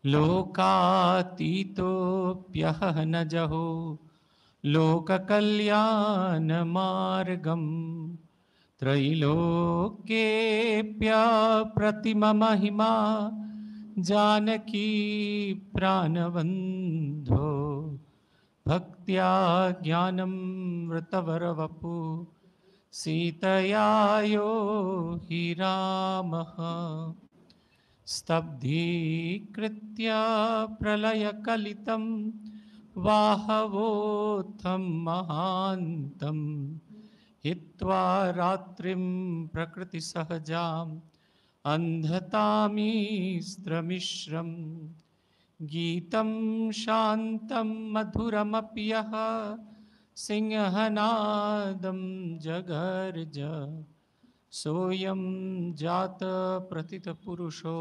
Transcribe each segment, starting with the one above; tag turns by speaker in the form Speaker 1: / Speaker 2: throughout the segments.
Speaker 1: लोकातीतोऽप्यहनजहो लोककल्याणमार्गम् त्रैलोक्येऽप्यप्रतिममहिमा जानकी प्राणबन्धो भक्त्या ज्ञानं वृतवरवपु सीतया यो हि रामः स्तब्धीकृत्य प्रलयकलितं वाहवोत्थं महान्तं हित्वा रात्रिं प्रकृतिसहजाम् अन्धतामीस्त्रमिश्रं गीतं शान्तं मधुरमपि यः सिंहनादं जगर्ज सोऽयं जातप्रथितपुरुषो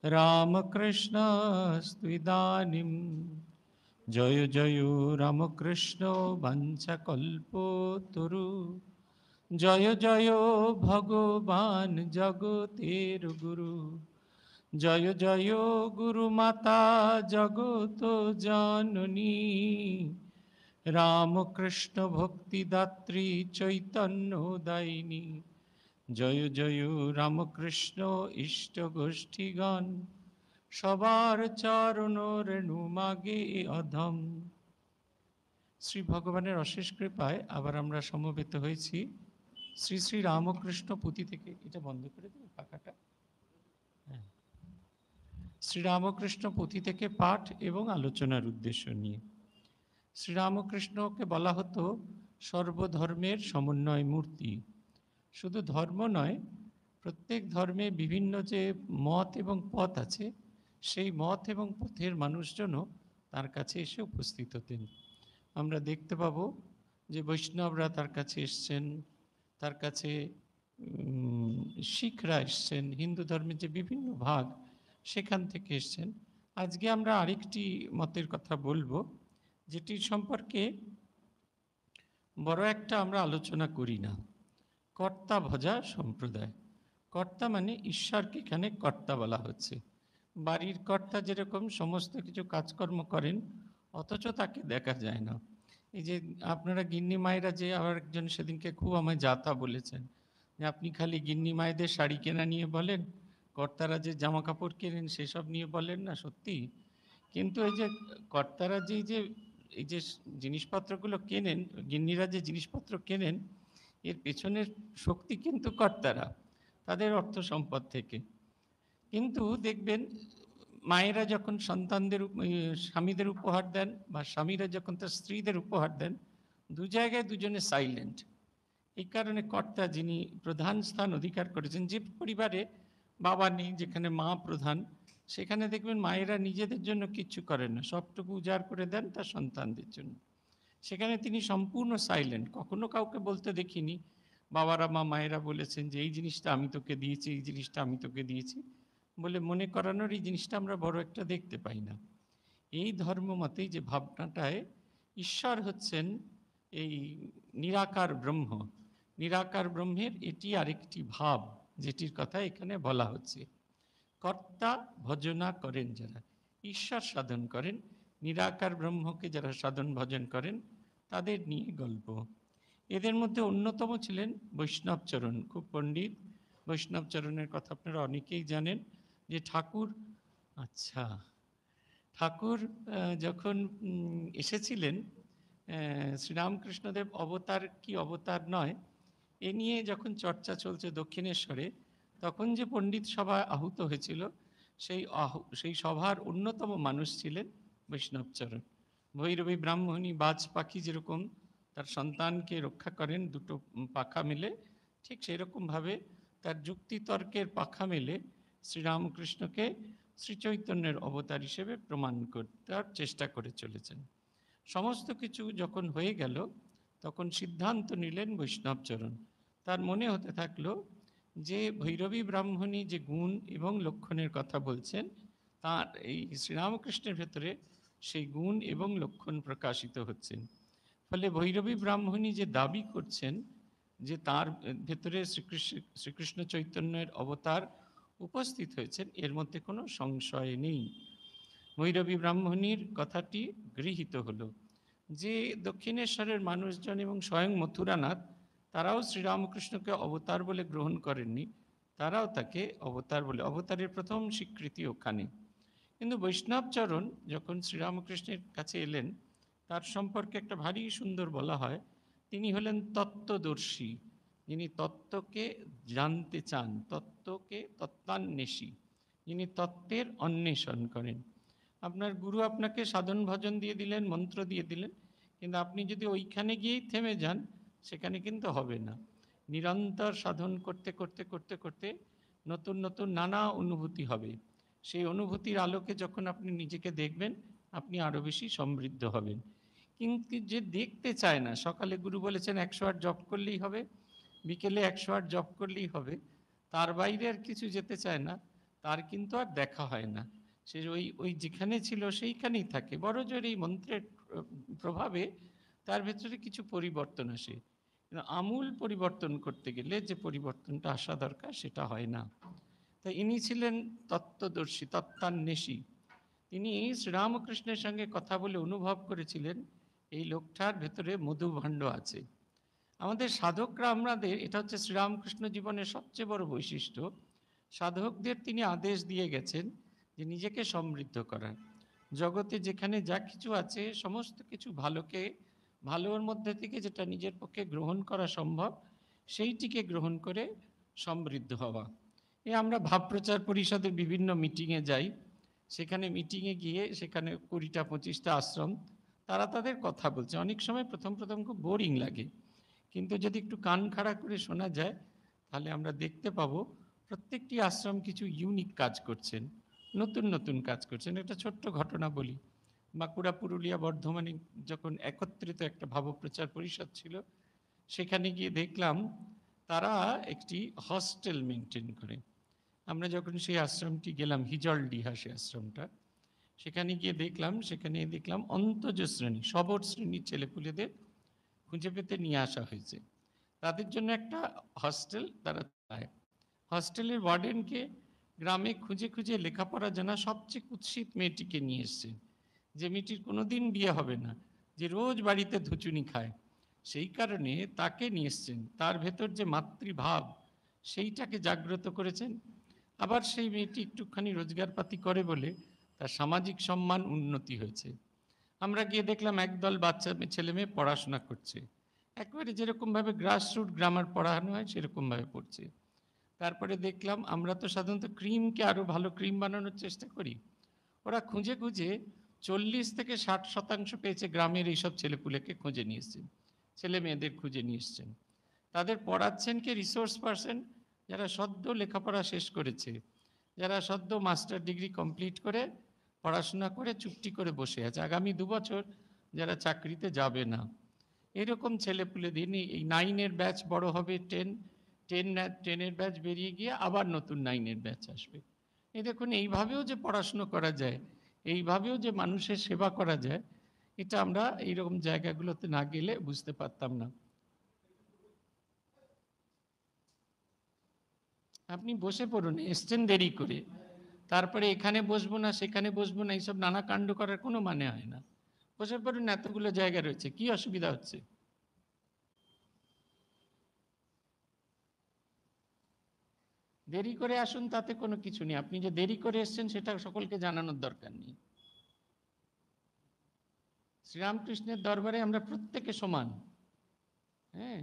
Speaker 1: रामकृष्णस्त्विदानीं जय जय रामकृष्ण वंशकल्पतरु जय जय भगवान जगतेर गुरु जय जय गुरुमाता जगत जननी रामकृष्ण भक्तिदात्री चैतन्यदायिनी जय जय रामकृष्ण इष्ट गोष्ठीगण सबार चरण रेणु मागे अधम। শ্রী ভগবানের অশেষ কৃপায় আবার আমরা সমবেত হয়েছি শ্রী শ্রী রামকৃষ্ণ পুঁথি থেকে। এটা বন্ধ করে দেবে পাখাটা। হ্যাঁ, শ্রীরামকৃষ্ণ পুঁথি থেকে পাঠ এবং আলোচনার উদ্দেশ্য নিয়ে। শ্রীরামকৃষ্ণকে বলা হতো সর্বধর্মের সমন্বয় মূর্তি। শুধু ধর্ম নয়, প্রত্যেক ধর্মে বিভিন্ন যে মত এবং পথ আছে, সেই মত এবং পথের মানুষজনও তার কাছে এসে উপস্থিত হতেন। আমরা দেখতে পাবো যে বৈষ্ণবরা তার কাছে এসছেন, তার কাছে শিখরা এসছেন, হিন্দু ধর্মের যে বিভিন্ন ভাগ সেখান থেকে এসছেন। আজকে আমরা আরেকটি মতের কথা বলবো, যেটির সম্পর্কে বড় একটা আমরা আলোচনা করি না। কর্তা ভজা সম্প্রদায়। কর্তা মানে ঈশ্বরকে এখানে কর্তা বলা হচ্ছে। বাড়ির কর্তা যেরকম সমস্ত কিছু কাজকর্ম করেন, অথচ তাকে দেখা যায় না। এই যে আপনারা গিন্নি মায়েরা, যে আবার একজন সেদিনকে খুব আমায় যাতা বলেছেন যে আপনি খালি গিন্নি মায়েদের শাড়ি কেনা নিয়ে বলেন, কর্তারা যে জামা কাপড় কেনেন সেসব নিয়ে বলেন না। সত্যি, কিন্তু এই যে কর্তারা এই যে জিনিসপত্রগুলো কেনেন, গিন্নিরা যে জিনিসপত্র কেনেন, এর পেছনের শক্তি কিন্তু কর্তারা, তাদের অর্থ সম্পদ থেকে। কিন্তু দেখবেন মায়েরা যখন সন্তানদের স্বামীদের উপহার দেন, বা স্বামীরা যখন তার স্ত্রীদের উপহার দেন, দু জায়গায় দুজনে সাইলেন্ট। এই কারণে কর্তা যিনি প্রধান স্থান অধিকার করেছেন, যে পরিবারে বাবা নেই, যেখানে মা প্রধান, সেখানে দেখবেন মায়েরা নিজেদের জন্য কিচ্ছু করেন না, সবটুকু উজাড় করে দেন তার সন্তানদের জন্য। সেখানে তিনি সম্পূর্ণ সাইলেন্ট। কখনো কাউকে বলতে দেখিনি, বাবারা মা মায়েরা বলেছেন যে এই জিনিসটা আমি তোকে দিয়েছি, এই জিনিসটা আমি তোকে দিয়েছি বলে মনে করানোর এই জিনিসটা আমরা বড় একটা দেখতে পাই না। এই ধর্ম মতেই যে ভাবনাটায় ঈশ্বর হচ্ছেন এই নিরাকার ব্রহ্ম, নিরাকার ব্রহ্মের এটি আরেকটি ভাব, যেটির কথা এখানে বলা হচ্ছে। কর্তা ভজনা করেন যারা, ঈশ্বর সাধন করেন, নিরাকার ব্রহ্মকে যারা সাধন ভজন করেন, তাদের নিয়ে গল্প। এদের মধ্যে অন্যতম ছিলেন বৈষ্ণবচরণ। খুব পণ্ডিত বৈষ্ণবচরণের কথা আপনারা অনেকেই জানেন, যে ঠাকুর ঠাকুর যখন এসেছিলেন, শ্রীরামকৃষ্ণদেব অবতার কি অবতার নয়, এ নিয়ে যখন চর্চা চলছে দক্ষিণেশ্বরে, তখন যে পণ্ডিত সভা আহুত হয়েছিল, সেই সভার অন্যতম মানুষ ছিলেন বৈষ্ণবচরণ। ভৈরবী ব্রাহ্মণী বাজ পাখি যেরকম তার সন্তানকে রক্ষা করেন দুটো পাখা মেলে, ঠিক সেরকমভাবে তার যুক্তিতর্কের পাখা মেলে শ্রীরামকৃষ্ণকে শ্রীচৈতন্যের অবতার হিসেবে প্রমাণ করতে চেষ্টা করে চলেছেন। সমস্ত কিছু যখন হয়ে গেল, তখন সিদ্ধান্ত নিলেন বৈষ্ণবচরণ। তার মনে হতে থাকলো যে ভৈরবী ব্রাহ্মণী যে গুণ এবং লক্ষণের কথা বলছেন, তার এই শ্রীরামকৃষ্ণের ভেতরে সেই গুণ এবং লক্ষণ প্রকাশিত হচ্ছেন। ফলে ভৈরবী ব্রাহ্মণী যে দাবি করছেন যে তার ভেতরে শ্রীকৃষ্ণ চৈতন্যের অবতার উপস্থিত হয়েছেন, এর মধ্যে কোনো সংশয় নেই। ভৈরবী ব্রাহ্মণীর কথাটি গৃহীত হলো যে দক্ষিণেশ্বরের মানুষজন এবং স্বয়ং মথুরানাথ তারাও শ্রীরামকৃষ্ণকে অবতার বলে গ্রহণ করেননি, তারাও তাকে অবতার বলে, অবতারের প্রথম স্বীকৃতি ওখানে। কিন্তু বৈষ্ণবচরণ যখন শ্রীরামকৃষ্ণের কাছে এলেন, তার সম্পর্কে একটা ভারী সুন্দর বলা হয়, তিনি হলেন তত্ত্বদর্শী, যিনি তত্ত্বকে জানতে চান, তত্ত্বকে তত্ত্বান্বেষী, যিনি তত্ত্বের অন্বেষণ করেন। আপনার গুরু আপনাকে সাধন ভজন দিয়ে দিলেন, মন্ত্র দিয়ে দিলেন, কিন্তু আপনি যদি ওইখানে গিয়েই থেমে যান, সেখানে কিন্তু হবে না। নিরন্তর সাধন করতে করতে করতে করতে নতুন নতুন নানা অনুভূতি হবে। সেই অনুভূতির আলোকে যখন আপনি নিজেকে দেখবেন, আপনি আরও বেশি সমৃদ্ধ হবেন। কিন্তু যে দেখতে চায় না, সকালে গুরু বলেছেন 108 জপ করলেই হবে, বিকেলে 108 জপ করলেই হবে, তার বাইরে আর কিছু যেতে চায় না, তার কিন্তু আর দেখা হয় না। সে ওই ওই যেখানে ছিল সেইখানেই থাকে। বড় জোর এই মন্ত্রের প্রভাবে তার ভেতরে কিছু পরিবর্তন আসে, কিন্তু আমূল পরিবর্তন করতে গেলে যে পরিবর্তনটা আসা দরকার সেটা হয় না। তাই ইনি ছিলেন তত্ত্বদর্শী, তত্ত্বান্বেষী। তিনি শ্রীরামকৃষ্ণের সঙ্গে কথা বলে অনুভব করেছিলেন এই লোকটার ভেতরে মধুভাণ্ড আছে। আমাদের সাধকরা, আমাদের এটা হচ্ছে শ্রীরামকৃষ্ণ জীবনের সবচেয়ে বড় বৈশিষ্ট্য। সাধকদের তিনি আদেশ দিয়ে গেছেন যে নিজেকে সমৃদ্ধ করার, জগতে যেখানে যা কিছু আছে সমস্ত কিছু ভালোকে, ভালোর মধ্যে থেকে যেটা নিজের পক্ষে গ্রহণ করা সম্ভব সেইটিকে গ্রহণ করে সমৃদ্ধ হওয়া। আমরা ভাব প্রচার পরিষদের বিভিন্ন মিটিংয়ে যাই, সেখানে মিটিংয়ে গিয়ে সেখানে 20টা 25টা আশ্রম, তারা তাদের কথা বলছে। অনেক সময় প্রথম প্রথম খুব বোরিং লাগে, কিন্তু যদি একটু কান খাড়া করে শোনা যায় তাহলে আমরা দেখতে পাবো প্রত্যেকটি আশ্রম কিছু ইউনিক কাজ করছেন, নতুন নতুন কাজ করছেন। একটা ছোট্ট ঘটনা বলি। বাঁকুড়া, পুরুলিয়া, বর্ধমানে যখন একত্রিত একটা ভাবপ্রচার পরিষদ ছিল, সেখানে গিয়ে দেখলাম তারা একটি হস্টেল মেনটেন করে। আমরা যখন সেই আশ্রমটি গেলাম, হিজলডিহা সে আশ্রমটা, সেখানে গিয়ে দেখলাম অন্তজ শ্রেণী, সবর শ্রেণীর ছেলেপুলেদের খুঁজে পেতে নিয়ে আসা হয়েছে। তাদের জন্য একটা হস্টেল তারা চায়। হস্টেলের ওয়ার্ডেনকে গ্রামে খুঁজে খুঁজে লেখাপড়া জানা সবচেয়ে কুৎসিত মেয়েটিকে নিয়ে এসছেন, যে মেয়েটির কোনোদিন বিয়ে হবে না, যে রোজ বাড়িতে ধুচুনি খায়। সেই কারণে তাকে নিয়ে এসছেন, তার ভেতর যে মাতৃভাব সেইটাকে জাগ্রত করেছেন। আবার সেই মেয়েটি একটুখানি রোজগারপাতি করে বলে তার সামাজিক সম্মান উন্নতি হয়েছে। আমরা গিয়ে দেখলাম একদল বাচ্চা ছেলে মেয়ে পড়াশোনা করছে, একেবারে যেরকমভাবে গ্রাসরুট গ্রামার পড়ানো হয় সেরকমভাবে পড়ছে। তারপরে দেখলাম, আমরা তো সাধারণত ক্রিমকে আরও ভালো ক্রিম বানানোর চেষ্টা করি, ওরা খুঁজে খুঁজে 40 থেকে 60% পেয়েছে। গ্রামের এইসব ছেলেপুলেকে খুঁজে নিয়ে এসছেন, ছেলে মেয়েদের খুঁজে নিয়ে এসছেন। তাদের পড়াচ্ছেন কে? রিসোর্স পারসন, যারা সদ্য লেখাপড়া শেষ করেছে, যারা সদ্য মাস্টার ডিগ্রি কমপ্লিট করে পড়াশোনা করে চুক্তি করে বসে আছে, আগামী 2 বছর যারা চাকরিতে যাবে না। এরকম ছেলেপুলে দিন এই 9-এর ব্যাচ বড় হবে 10-এর ব্যাচ বেরিয়ে গিয়ে আবার নতুন 9-এর ব্যাচ আসবে। এই দেখুন, এইভাবেও যে পড়াশুনো করা যায়, এইভাবেও যে মানুষের সেবা করা যায়, এটা আমরা এইরকম জায়গাগুলোতে না গেলে বুঝতে পারতাম না। আপনি বসে পড়ুন, এসছেন দেরি করে, তারপরে এখানে বসবো না সেখানে বসবো না, এইসব নানা কাণ্ড করার কোনো মানে হয় না। বসে পড়ুন, এতগুলো জায়গা রয়েছে, কি অসুবিধা হচ্ছে? দেরি করে আসুন, তাতে কোনো কিছু নেই। আপনি যে দেরি করে এসছেন সেটা সকলকে জানানোর দরকার নেই। শ্রীরামকৃষ্ণের দরবারে আমরা প্রত্যেকে সমান। হ্যাঁ,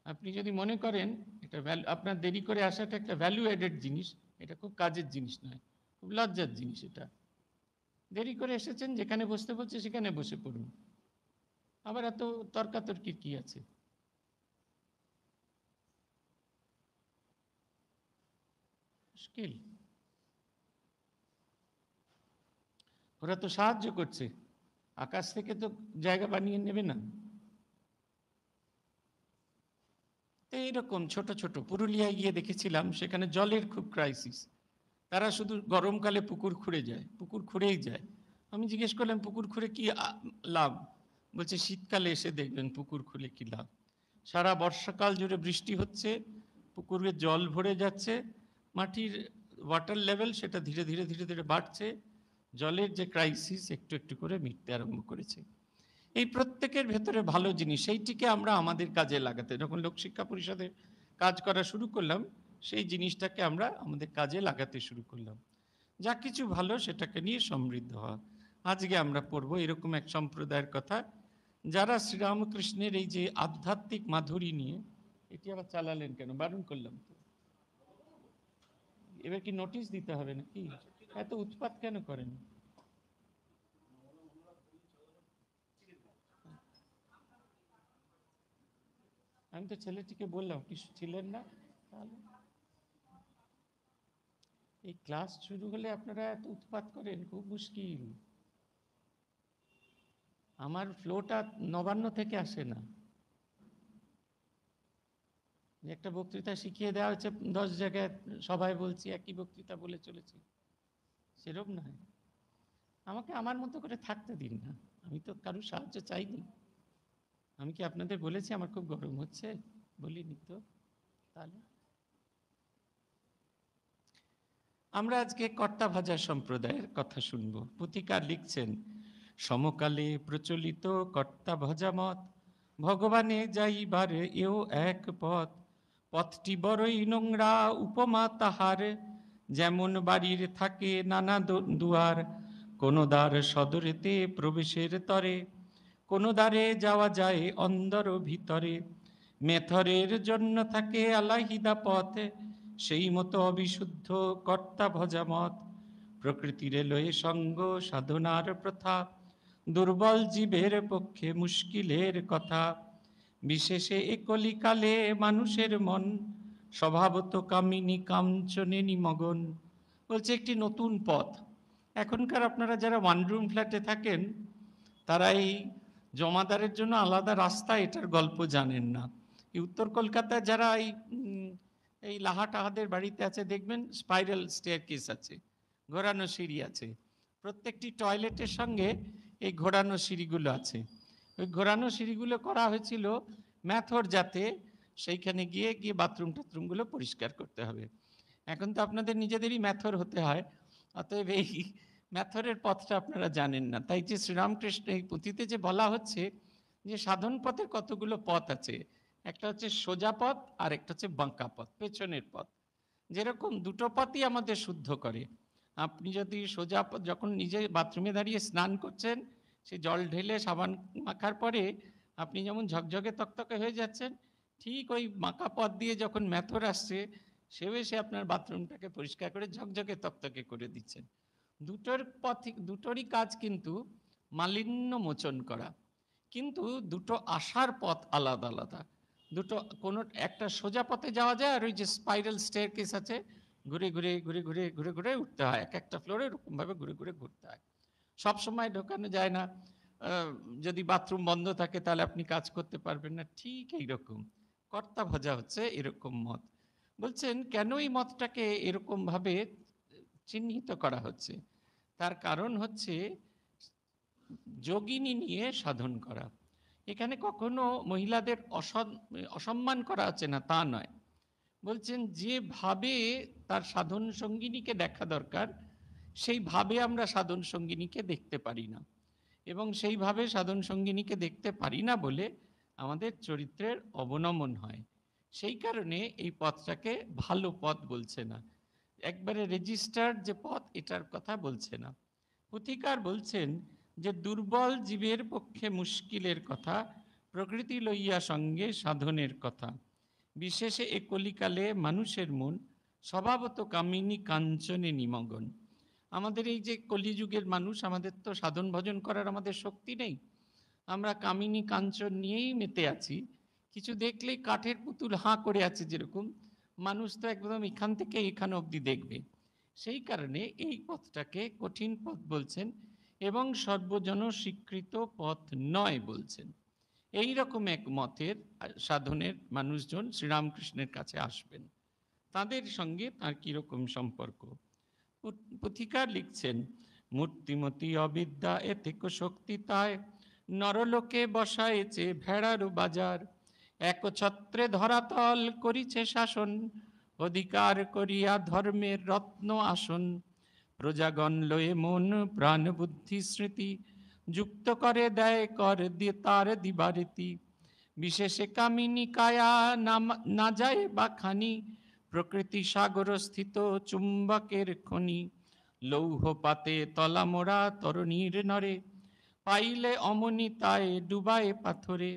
Speaker 1: আপনি যদি মনে করেন এটা আপনার দেরি করে আসাটা একটা ভ্যালু অ্যাডেড জিনিস, এটা খুব কাজের জিনিস নয়, খুব লজ্জার জিনিস এটা। দেরি করে এসেছেন, যেখানে বসতে বলছে সেখানে বসে পড়ুন, আবার এত তর্কাতর্কির কি আছে? মুশকিল। ওরা তো সাহায্য করছে, আকাশ থেকে তো জায়গা বানিয়ে নেবে না। তো এইরকম ছোট ছোট, পুরুলিয়ায় গিয়ে দেখেছিলাম সেখানে জলের খুব ক্রাইসিস, তারা শুধু গরমকালে পুকুর খুঁড়ে যায়, পুকুর খুঁড়েই যায়। আমি জিজ্ঞেস করলাম পুকুর খুঁড়ে কি লাভ? বলছে শীতকালে এসে দেখবেন পুকুর খুলে কি লাভ। সারা বর্ষাকাল জুড়ে বৃষ্টি হচ্ছে, পুকুরে জল ভরে যাচ্ছে, মাটির ওয়াটার লেভেল সেটা ধীরে ধীরে ধীরে ধীরে বাড়ছে, জলের যে ক্রাইসিস একটু একটু করে মিটতে আরম্ভ করেছে। এই প্রত্যেকের ভেতরে ভালো জিনিস, সেইটিকে আমরা আমাদের কাজে লাগাতে, যখন লোকশিক্ষা পরিষদে কাজ করা শুরু করলাম, সেই জিনিসটাকে আমরা আমাদের কাজে লাগাতে শুরু করলাম। যা কিছু ভালো সেটাকে নিয়ে সমৃদ্ধ হওয়া। আজকে আমরা পড়বো এরকম এক সম্প্রদায়ের কথা, যারা শ্রীরামকৃষ্ণের এই যে আধ্যাত্মিক মাধুরী নিয়ে। এটি আবার চালালেন কেন? বারণ করলাম তো। এবার কি নোটিশ দিতে হবে নাকি? এত উৎপাত কেন করেন? আমি তো ছেলেটিকে বললাম, কিছু ছিলেন না। তাহলে এই ক্লাস শুরু হলে আপনারা এত উৎপাত করেন, খুব মুশকিল। আমার ফ্লোটা নবান্ন থেকে আসে না। একটা বক্তৃতা শিখিয়ে দেওয়া হচ্ছে 10 জায়গায়, সবাই বলছি একই বক্তৃতা বলে চলেছি, সেরকম নয়। আমাকে আমার মতো করে থাকতে দিন না, আমি তো কারোর সাহায্য চাইনি। আমি কি আপনাদের বলেছি আমার খুব গরম হচ্ছে? বলিনি তো। তাহলে আমরা আজকে কর্তা ভাজা সম্প্রদায়ের কথা শুনব। পুথিকার লিখছেন, সমকালে প্রচলিত কর্তা ভাজা মত, ভগবানে যাইবার এও এক পথ, পথটি বড়ই নোংরা উপমা তাহার, যেমন বাড়ির থাকে নানা দুয়ার, কোন দ্বার সদরেতে প্রবেশের তরে, কোন দ্বারে যাওয়া যায় অন্দর ভিতরে, মেথরের জন্য থাকে আলাহিদা পথ, সেই মতো অবিশুদ্ধ কর্তা ভজা মত, প্রকৃতির লয়ে সঙ্গ সাধনার প্রথা, দুর্বল জীবের পক্ষে মুশকিলের কথা, বিশেষে এ কলিকালে মানুষের মন স্বভাবত কামিনী কাঞ্চনে নিমগন। বলছে একটি নতুন পথ। এখনকার আপনারা যারা ওয়ান রুম ফ্ল্যাটে থাকেন, তারা এই জমাদারের জন্য আলাদা রাস্তা, এটার গল্প জানেন না। এই উত্তর কলকাতায় যারা এই লাহাটাহাদের বাড়িতে আছে, দেখবেন স্পাইরাল স্টেয়ারকেস আছে, ঘোরানো সিঁড়ি আছে, প্রত্যেকটি টয়লেটের সঙ্গে এই ঘোরানো সিঁড়িগুলো আছে। ওই ঘোরানো সিঁড়িগুলো করা হয়েছিল ম্যাথর, যাতে সেইখানে গিয়ে গিয়ে বাথরুম টাথরুমগুলো পরিষ্কার করতে হবে। এখন তো আপনাদের নিজেদেরই ম্যাথর হতে হয়, অতএব এই ম্যাথরের পথটা আপনারা জানেন না। তাই যে শ্রীরামকৃষ্ণ এই পুঁথিতে যে বলা হচ্ছে যে সাধন পথের কতগুলো পথ আছে, একটা হচ্ছে সোজা পথ আর একটা হচ্ছে বাঁকা পথ, পেছনের পথ। যেরকম দুটো পথই আমাদের শুদ্ধ করে। আপনি যদি সোজা পথ, যখন নিজে বাথরুমে দাঁড়িয়ে স্নান করছেন, সে জল ঢেলে সাবান মাখার পরে আপনি যেমন ঝকঝকে তকতকে হয়ে যাচ্ছেন, ঠিক ওই বাঁকা পথ দিয়ে যখন ম্যাথর আসছে, সেও এসে আপনার বাথরুমটাকে পরিষ্কার করে ঝকঝকে তকতকে করে দিচ্ছেন। দুটোরই কাজ কিন্তু মালিন্য মোচন করা, কিন্তু দুটো আসার পথ আলাদা আলাদা। দুটো, কোনো একটা সোজা পথে যাওয়া যায়, আর ওই যে স্পাইরাল স্টেয়ারকেস আছে, ঘুরে ঘুরে ঘুরে ঘুরে ঘুরে ঘুরে উঠতে হয়, এক একটা ফ্লোরে এরকমভাবে ঘুরে ঘুরে ঘুরতে হয়। সব সময় ঢোকানো যায় না। যদি বাথরুম বন্ধ থাকে তাহলে আপনি কাজ করতে পারবেন না। ঠিক এইরকম কর্তা ভজা হচ্ছে এরকম মত। বলছেন কেন এই মতটাকে এরকম ভাবে চিহ্নিত করা হচ্ছে? তার কারণ হচ্ছে যোগিনী নিয়ে সাধন করা। এখানে কখনো মহিলাদের অসম্মান করা হচ্ছে না, তা নয়। বলছেন যেভাবে তার সাধন সঙ্গিনীকে দেখা দরকার, সেইভাবে আমরা সাধন সঙ্গিনীকে দেখতে পারি না, এবং সেইভাবে সাধন সঙ্গিনীকে দেখতে পারি না বলে আমাদের চরিত্রের অবনমন হয়। সেই কারণে এই পথটাকে ভালো পথ বলছে না, একবারে রেজিস্টার্ড যে পথ, এটার কথা বলছে না। পুথিকার বলছেন যে দুর্বল জীবের পক্ষে মুশকিলের কথা, প্রকৃতি লইয়া সঙ্গে সাধনের কথা, বিশেষে এ কলিকালে মানুষের মন স্বভাবত কামিনী কাঞ্চনে নিমগ্ন। আমাদের এই যে কলিযুগের মানুষ, আমাদের তো সাধন ভজন করার আমাদের শক্তি নেই, আমরা কামিনী কাঞ্চন নিয়েই মেতে আছি। কিছু দেখলেই কাঠের পুতুল হাঁ করে আছে, যেরকম মানুষ তো একদম এখান থেকে এখান অবধি দেখবে। সেই কারণে এই পথটাকে কঠিন পথ বলছেন, এবং সর্বজন স্বীকৃত পথ নয় বলছেন। এই রকম এক মতের সাধনের মানুষজন শ্রীরামকৃষ্ণের কাছে আসবেন। তাদের সঙ্গে তার কিরকম সম্পর্ক? পুথিকার লিখছেন, মূর্তিমতি অবিদ্যা এতে শক্তি তাই, নরলোকে বসায়েছে ভেড়ার বাজার, একছত্রে ধরাতল করিছে শাসন, অধিকার করিয়া ধর্মের রত্ন আসন, প্রজাগণ লয়ে মন প্রাণ বুদ্ধি স্মৃতি, যুক্ত করে দেয় কর দিয়ে তার দিবারীতি। বিশেষে কামিনী কায়া না যায় বা খানি, প্রকৃতি সাগর স্থিত চুম্বকের খনি। লৌহ পাতে তলা মোড়া তরণীর নরে, পাইলে অমনি তায় ডুবায় পাথরে।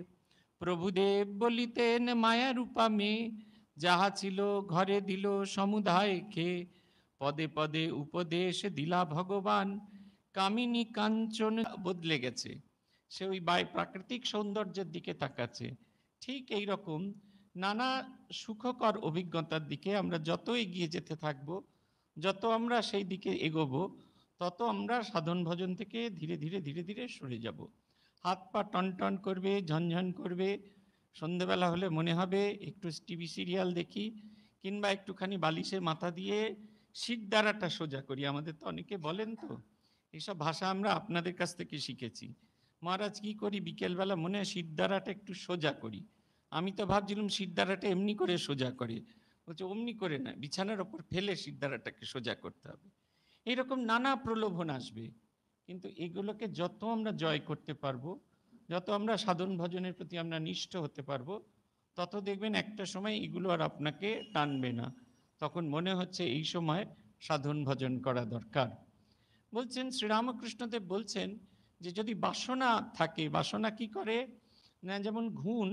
Speaker 1: প্রভুদেব বলিতেন মায়া রূপা মেয়ে, যাহা ছিল ঘরে দিল সমুদায় খেয়ে। পদে পদে উপদেশ দিলা ভগবান, কামিনী কাঞ্চন বদলে গেছে। সে ওই প্রাকৃতিক সৌন্দর্যের দিকে তাকাচ্ছে। ঠিক এই রকম নানা সুখকর অভিজ্ঞতার দিকে আমরা যত এগিয়ে যেতে থাকব, যত আমরা সেই দিকে এগোবো, তত আমরা সাধন ভজন থেকে ধীরে ধীরে ধীরে ধীরে সরে যাব। হাত পা টন টন করবে, ঝনঝন করবে। সন্ধেবেলা হলে মনে হবে একটু টিভি সিরিয়াল দেখি, কিংবা একটুখানি বালিশে মাথা দিয়ে শির দ্বারাটা সোজা করি। আমাদের তো অনেকে বলেন, তো এইসব ভাষা আমরা আপনাদের কাছ থেকে শিখেছি। মহারাজ কি করি, বিকেলবেলা মনে হয় শির দ্বারাটা একটু সোজা করি। আমি তো ভাবছিলাম শির দ্বারাটা এমনি করে সোজা করে। বলছে অমনি করে না, বিছানার ওপর ফেলে শির দ্বারাটাকে সোজা করতে হবে। এইরকম নানা প্রলোভন আসবে, কিন্তু এগুলোকে যত আমরা জয় করতে পারবো, যত আমরা সাধন ভজনের প্রতি আমরা নিষ্ঠ হতে পারবো, তত দেখবেন একটা সময় এগুলো আর আপনাকে টানবে না। তখন মনে হচ্ছে এই সময় সাধন ভজন করা দরকার। বলছেন শ্রীরামকৃষ্ণদেব বলছেন যে যদি বাসনা থাকে, বাসনা কি করে না, যেমন ঘুণ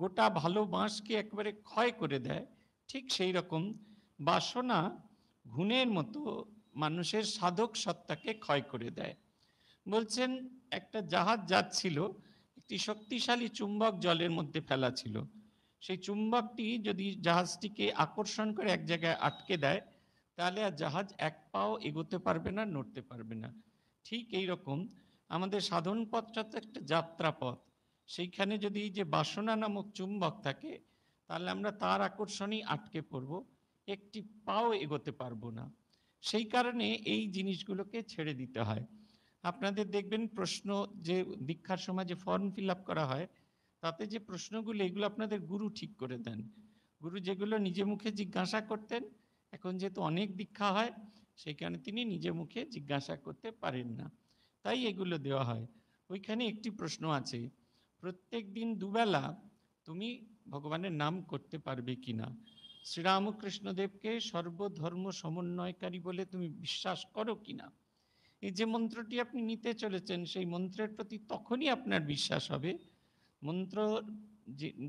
Speaker 1: গোটা ভালো বাঁশকে একবারে ক্ষয় করে দেয়, ঠিক সেই রকম বাসনা ঘুণের মতো মানুষের সাধক সত্তাকে ক্ষয় করে দেয়। বলছেন একটা জাহাজ যাচ্ছিল, একটি শক্তিশালী চুম্বক জলের মধ্যে ফেলা ছিল। সেই চুম্বকটি যদি জাহাজটিকে আকর্ষণ করে এক জায়গায় আটকে দেয়, তাহলে আর জাহাজ এক পাও এগোতে পারবে না, নড়তে পারবে না। ঠিক এই রকম আমাদের সাধন পথটা তো একটা যাত্রা পথ। সেইখানে যদি যে বাসনা নামক চুম্বক থাকে, তাহলে আমরা তার আকর্ষণেই আটকে পড়ব, একটি পাও এগোতে পারবো না। সেই কারণে এই জিনিসগুলোকে ছেড়ে দিতে হয়। আপনাদের দেখবেন প্রশ্ন যে দীক্ষার সময় যে ফর্ম ফিল আপ করা হয়, তাতে যে প্রশ্নগুলো, এগুলো আপনাদের গুরু ঠিক করে দেন। গুরু যেগুলো নিজে মুখে জিজ্ঞাসা করতেন, এখন যেহেতু অনেক দীক্ষা হয়, সেই কারণে তিনি নিজে মুখে জিজ্ঞাসা করতে পারেন না, তাই এগুলো দেওয়া হয়। ওইখানে একটি প্রশ্ন আছে, প্রত্যেক দিন দুবেলা তুমি ভগবানের নাম করতে পারবে কিনা? শ্রীরামকৃষ্ণদেবকে সর্বধর্ম সমন্বয়কারী বলে তুমি বিশ্বাস করো কিনা? এই যে মন্ত্রটি আপনি নিতে চলেছেন, সেই মন্ত্রের প্রতি তখনই আপনার বিশ্বাস হবে, মন্ত্র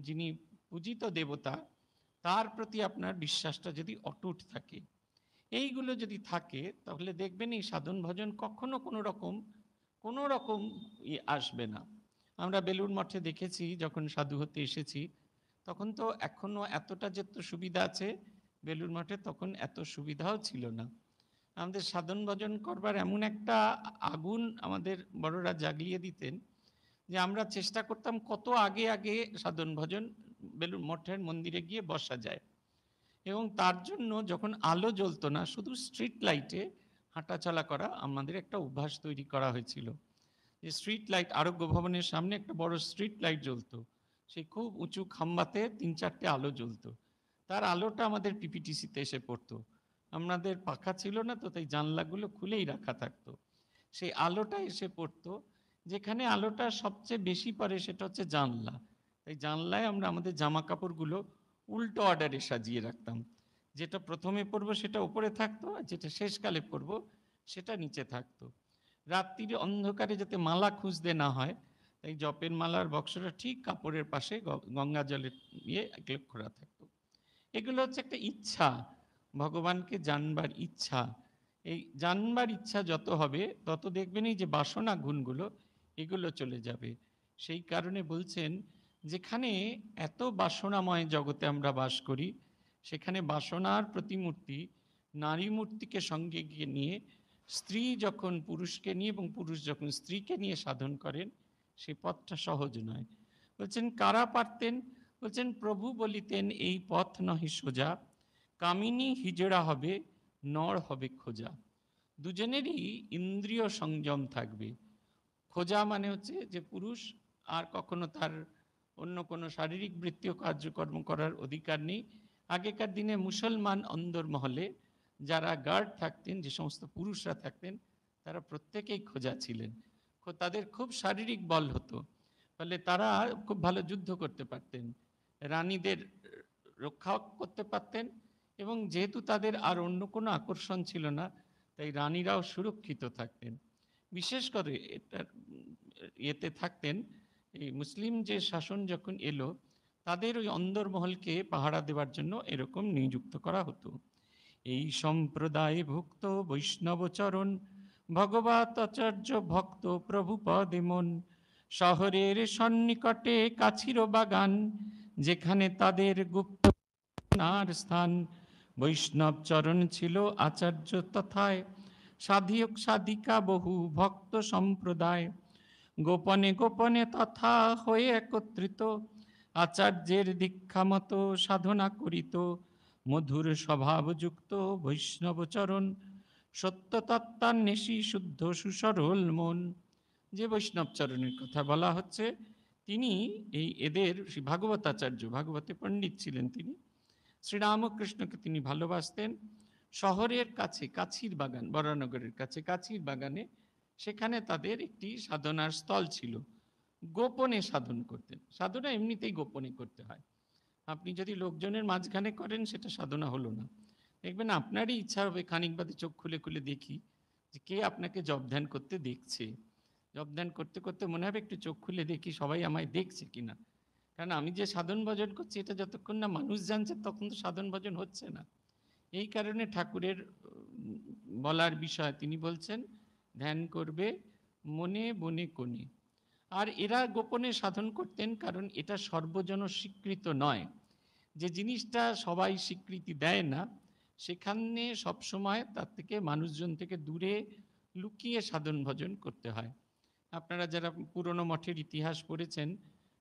Speaker 1: যিনি পূজিত দেবতা, তার প্রতি আপনার বিশ্বাসটা যদি অটুট থাকে। এইগুলো যদি থাকে, তাহলে দেখবেন এই সাধন ভজন কখনো কোনো রকম আসবে না। আমরা বেলুড় মঠে দেখেছি, যখন সাধু হতে এসেছি, তখন তো এখনো এতটা যে সুবিধা আছে, বেলুড় মঠে তখন এত সুবিধাও ছিল না। আমাদের সাধন ভজন করবার এমন একটা আগুন আমাদের বড়রা জাগিয়ে দিতেন, যে আমরা চেষ্টা করতাম কত আগে আগে সাধন ভজন বেলুড় মঠের মন্দিরে গিয়ে বসা যায়। এবং তার জন্য যখন আলো জ্বলতো না, শুধু স্ট্রিট লাইটে হাঁটাচলা করা আমাদের একটা অভ্যাস তৈরি করা হয়েছিল। যে স্ট্রিট লাইট, আরোগ্য ভবনের সামনে একটা বড় স্ট্রিট লাইট জ্বলতো, সেই খুব উঁচু খাম্বাতে 3-4টে আলো জ্বলতো। তার আলোটা আমাদের পিপিটিসিতে এসে পড়তো। আমাদের পাখা ছিল না, তো তাই জানলাগুলো খুলেই রাখা থাকতো। সেই আলোটা এসে পড়তো। যেখানে আলোটা সবচেয়ে বেশি পড়ে সেটা হচ্ছে জানলা। তাই জানলায় আমরা আমাদের জামা কাপড়গুলো উল্টো অর্ডারে সাজিয়ে রাখতাম। যেটা প্রথমে পরবো সেটা উপরে থাকতো, আর যেটা শেষকালে পরবো সেটা নিচে থাকতো। রাত্রির অন্ধকারে যাতে মালা খুঁজতে না হয়, তাই জপের মালার বক্সটা ঠিক কাপড়ের পাশে গঙ্গা জলের ইয়ে খোলা থাকতো। এগুলো হচ্ছে একটা ইচ্ছা, ভগবানকে জানবার ইচ্ছা। এই জানবার ইচ্ছা যত হবে, তত দেখবেন এই যে বাসনা গুণগুলো, এগুলো চলে যাবে। সেই কারণে বলছেন, যেখানে এত বাসনাময় জগতে আমরা বাস করি, সেখানে বাসনার প্রতিমূর্তি নারী মূর্তিকে সঙ্গে গিয়ে নিয়ে, স্ত্রী যখন পুরুষকে নিয়ে এবং পুরুষ যখন স্ত্রীকে নিয়ে সাধন করেন, সে পথটা সহজ নয়। বলছেন কারা পারতেন? বলছেন প্রভু বলিতেন এই পথ নহে সোজা, কামিনী হিজড়া হবে, নর হবে খোঁজা। দুজনেরই ইন্দ্রিয় সংযম থাকবে। খোঁজা মানে হচ্ছে যে পুরুষ আর কখনো তার অন্য কোনো শারীরিক বৃত্তীয় কার্যকর্ম করার অধিকার নেই। আগেকার দিনে মুসলমান অন্দরমহলে যারা গার্ড থাকতেন, যে সমস্ত পুরুষরা থাকতেন, তারা প্রত্যেকেই খোঁজা ছিলেন। তাদের খুব শারীরিক বল হতো, ফলে তারা খুব ভালো যুদ্ধ করতে পারতেন, রানীদের রক্ষা করতে পারতেন, এবং যেহেতু তাদের আর অন্য কোনো আকর্ষণ ছিল না, তাই রানীরাও সুরক্ষিত থাকতেন। বিশেষ করে এতে থাকতেন, এই মুসলিম যে শাসন যখন এলো, তাদের ওই অন্দরমহলকে পাহারা দেওয়ার জন্য এরকম নিযুক্ত করা হতো। এই সম্প্রদায়ে ভুক্ত বৈষ্ণবচরণ ভগবত আচার্য ভক্ত প্রভু পদে মন, শহরের সন্নিকটে কাছির বাগান, যেখানে তাদের গুপ্ত স্থান। বৈষ্ণব চরণ ছিল আচার্য তথায়, সাধিক সাধিকা বহু ভক্ত সম্প্রদায়, গোপনে গোপনে তথা হয়ে একত্রিত, আচার্যের দীক্ষা মতো সাধনা করিত। মধুর স্বভাবযুক্ত বৈষ্ণবচরণ, সত্য তত্ত্বান্বেষী শুদ্ধ সুসরল মন। যে বৈষ্ণবচরণের কথা বলা হচ্ছে, তিনি এদের ভাগবতাচার্য, ভাগবতে পণ্ডিত ছিলেন তিনি। শ্রীরামকৃষ্ণকে তিনি ভালোবাসতেন। শহরের কাছে কাছির বাগান, বরানগরের কাছে কাছির বাগানে, সেখানে তাদের একটি সাধনার স্থল ছিল। গোপনে সাধন করতেন। সাধনা এমনিতেই গোপনে করতে হয়। আপনি যদি লোকজনের মাঝখানে করেন, সেটা সাধনা হলো না। দেখবেন আপনারই ইচ্ছা হবে খানিক বাদে চোখ খুলে খুলে দেখি যে কে আপনাকে জপ ধ্যান করতে দেখছে। জপ ধ্যান করতে করতে মনে হবে একটু চোখ খুলে দেখি সবাই আমায় দেখছে কিনা। কারণ আমি যে সাধন ভজন করছি, এটা যতক্ষণ না মানুষ জানছে, তখন তো সাধন ভজন হচ্ছে না। এই কারণে ঠাকুরের বলার বিষয়, তিনি বলছেন ধ্যান করবে মনে বনে কোণে। আর এরা গোপনে সাধন করতেন, কারণ এটা সর্বজন স্বীকৃত নয়। যে জিনিসটা সবাই স্বীকৃতি দেয় না, সেখানে সবসময় তার থেকে মানুষজন থেকে দূরে লুকিয়ে সাধন ভজন করতে হয়। আপনারা যারা পুরনো মঠের ইতিহাস পড়েছেন,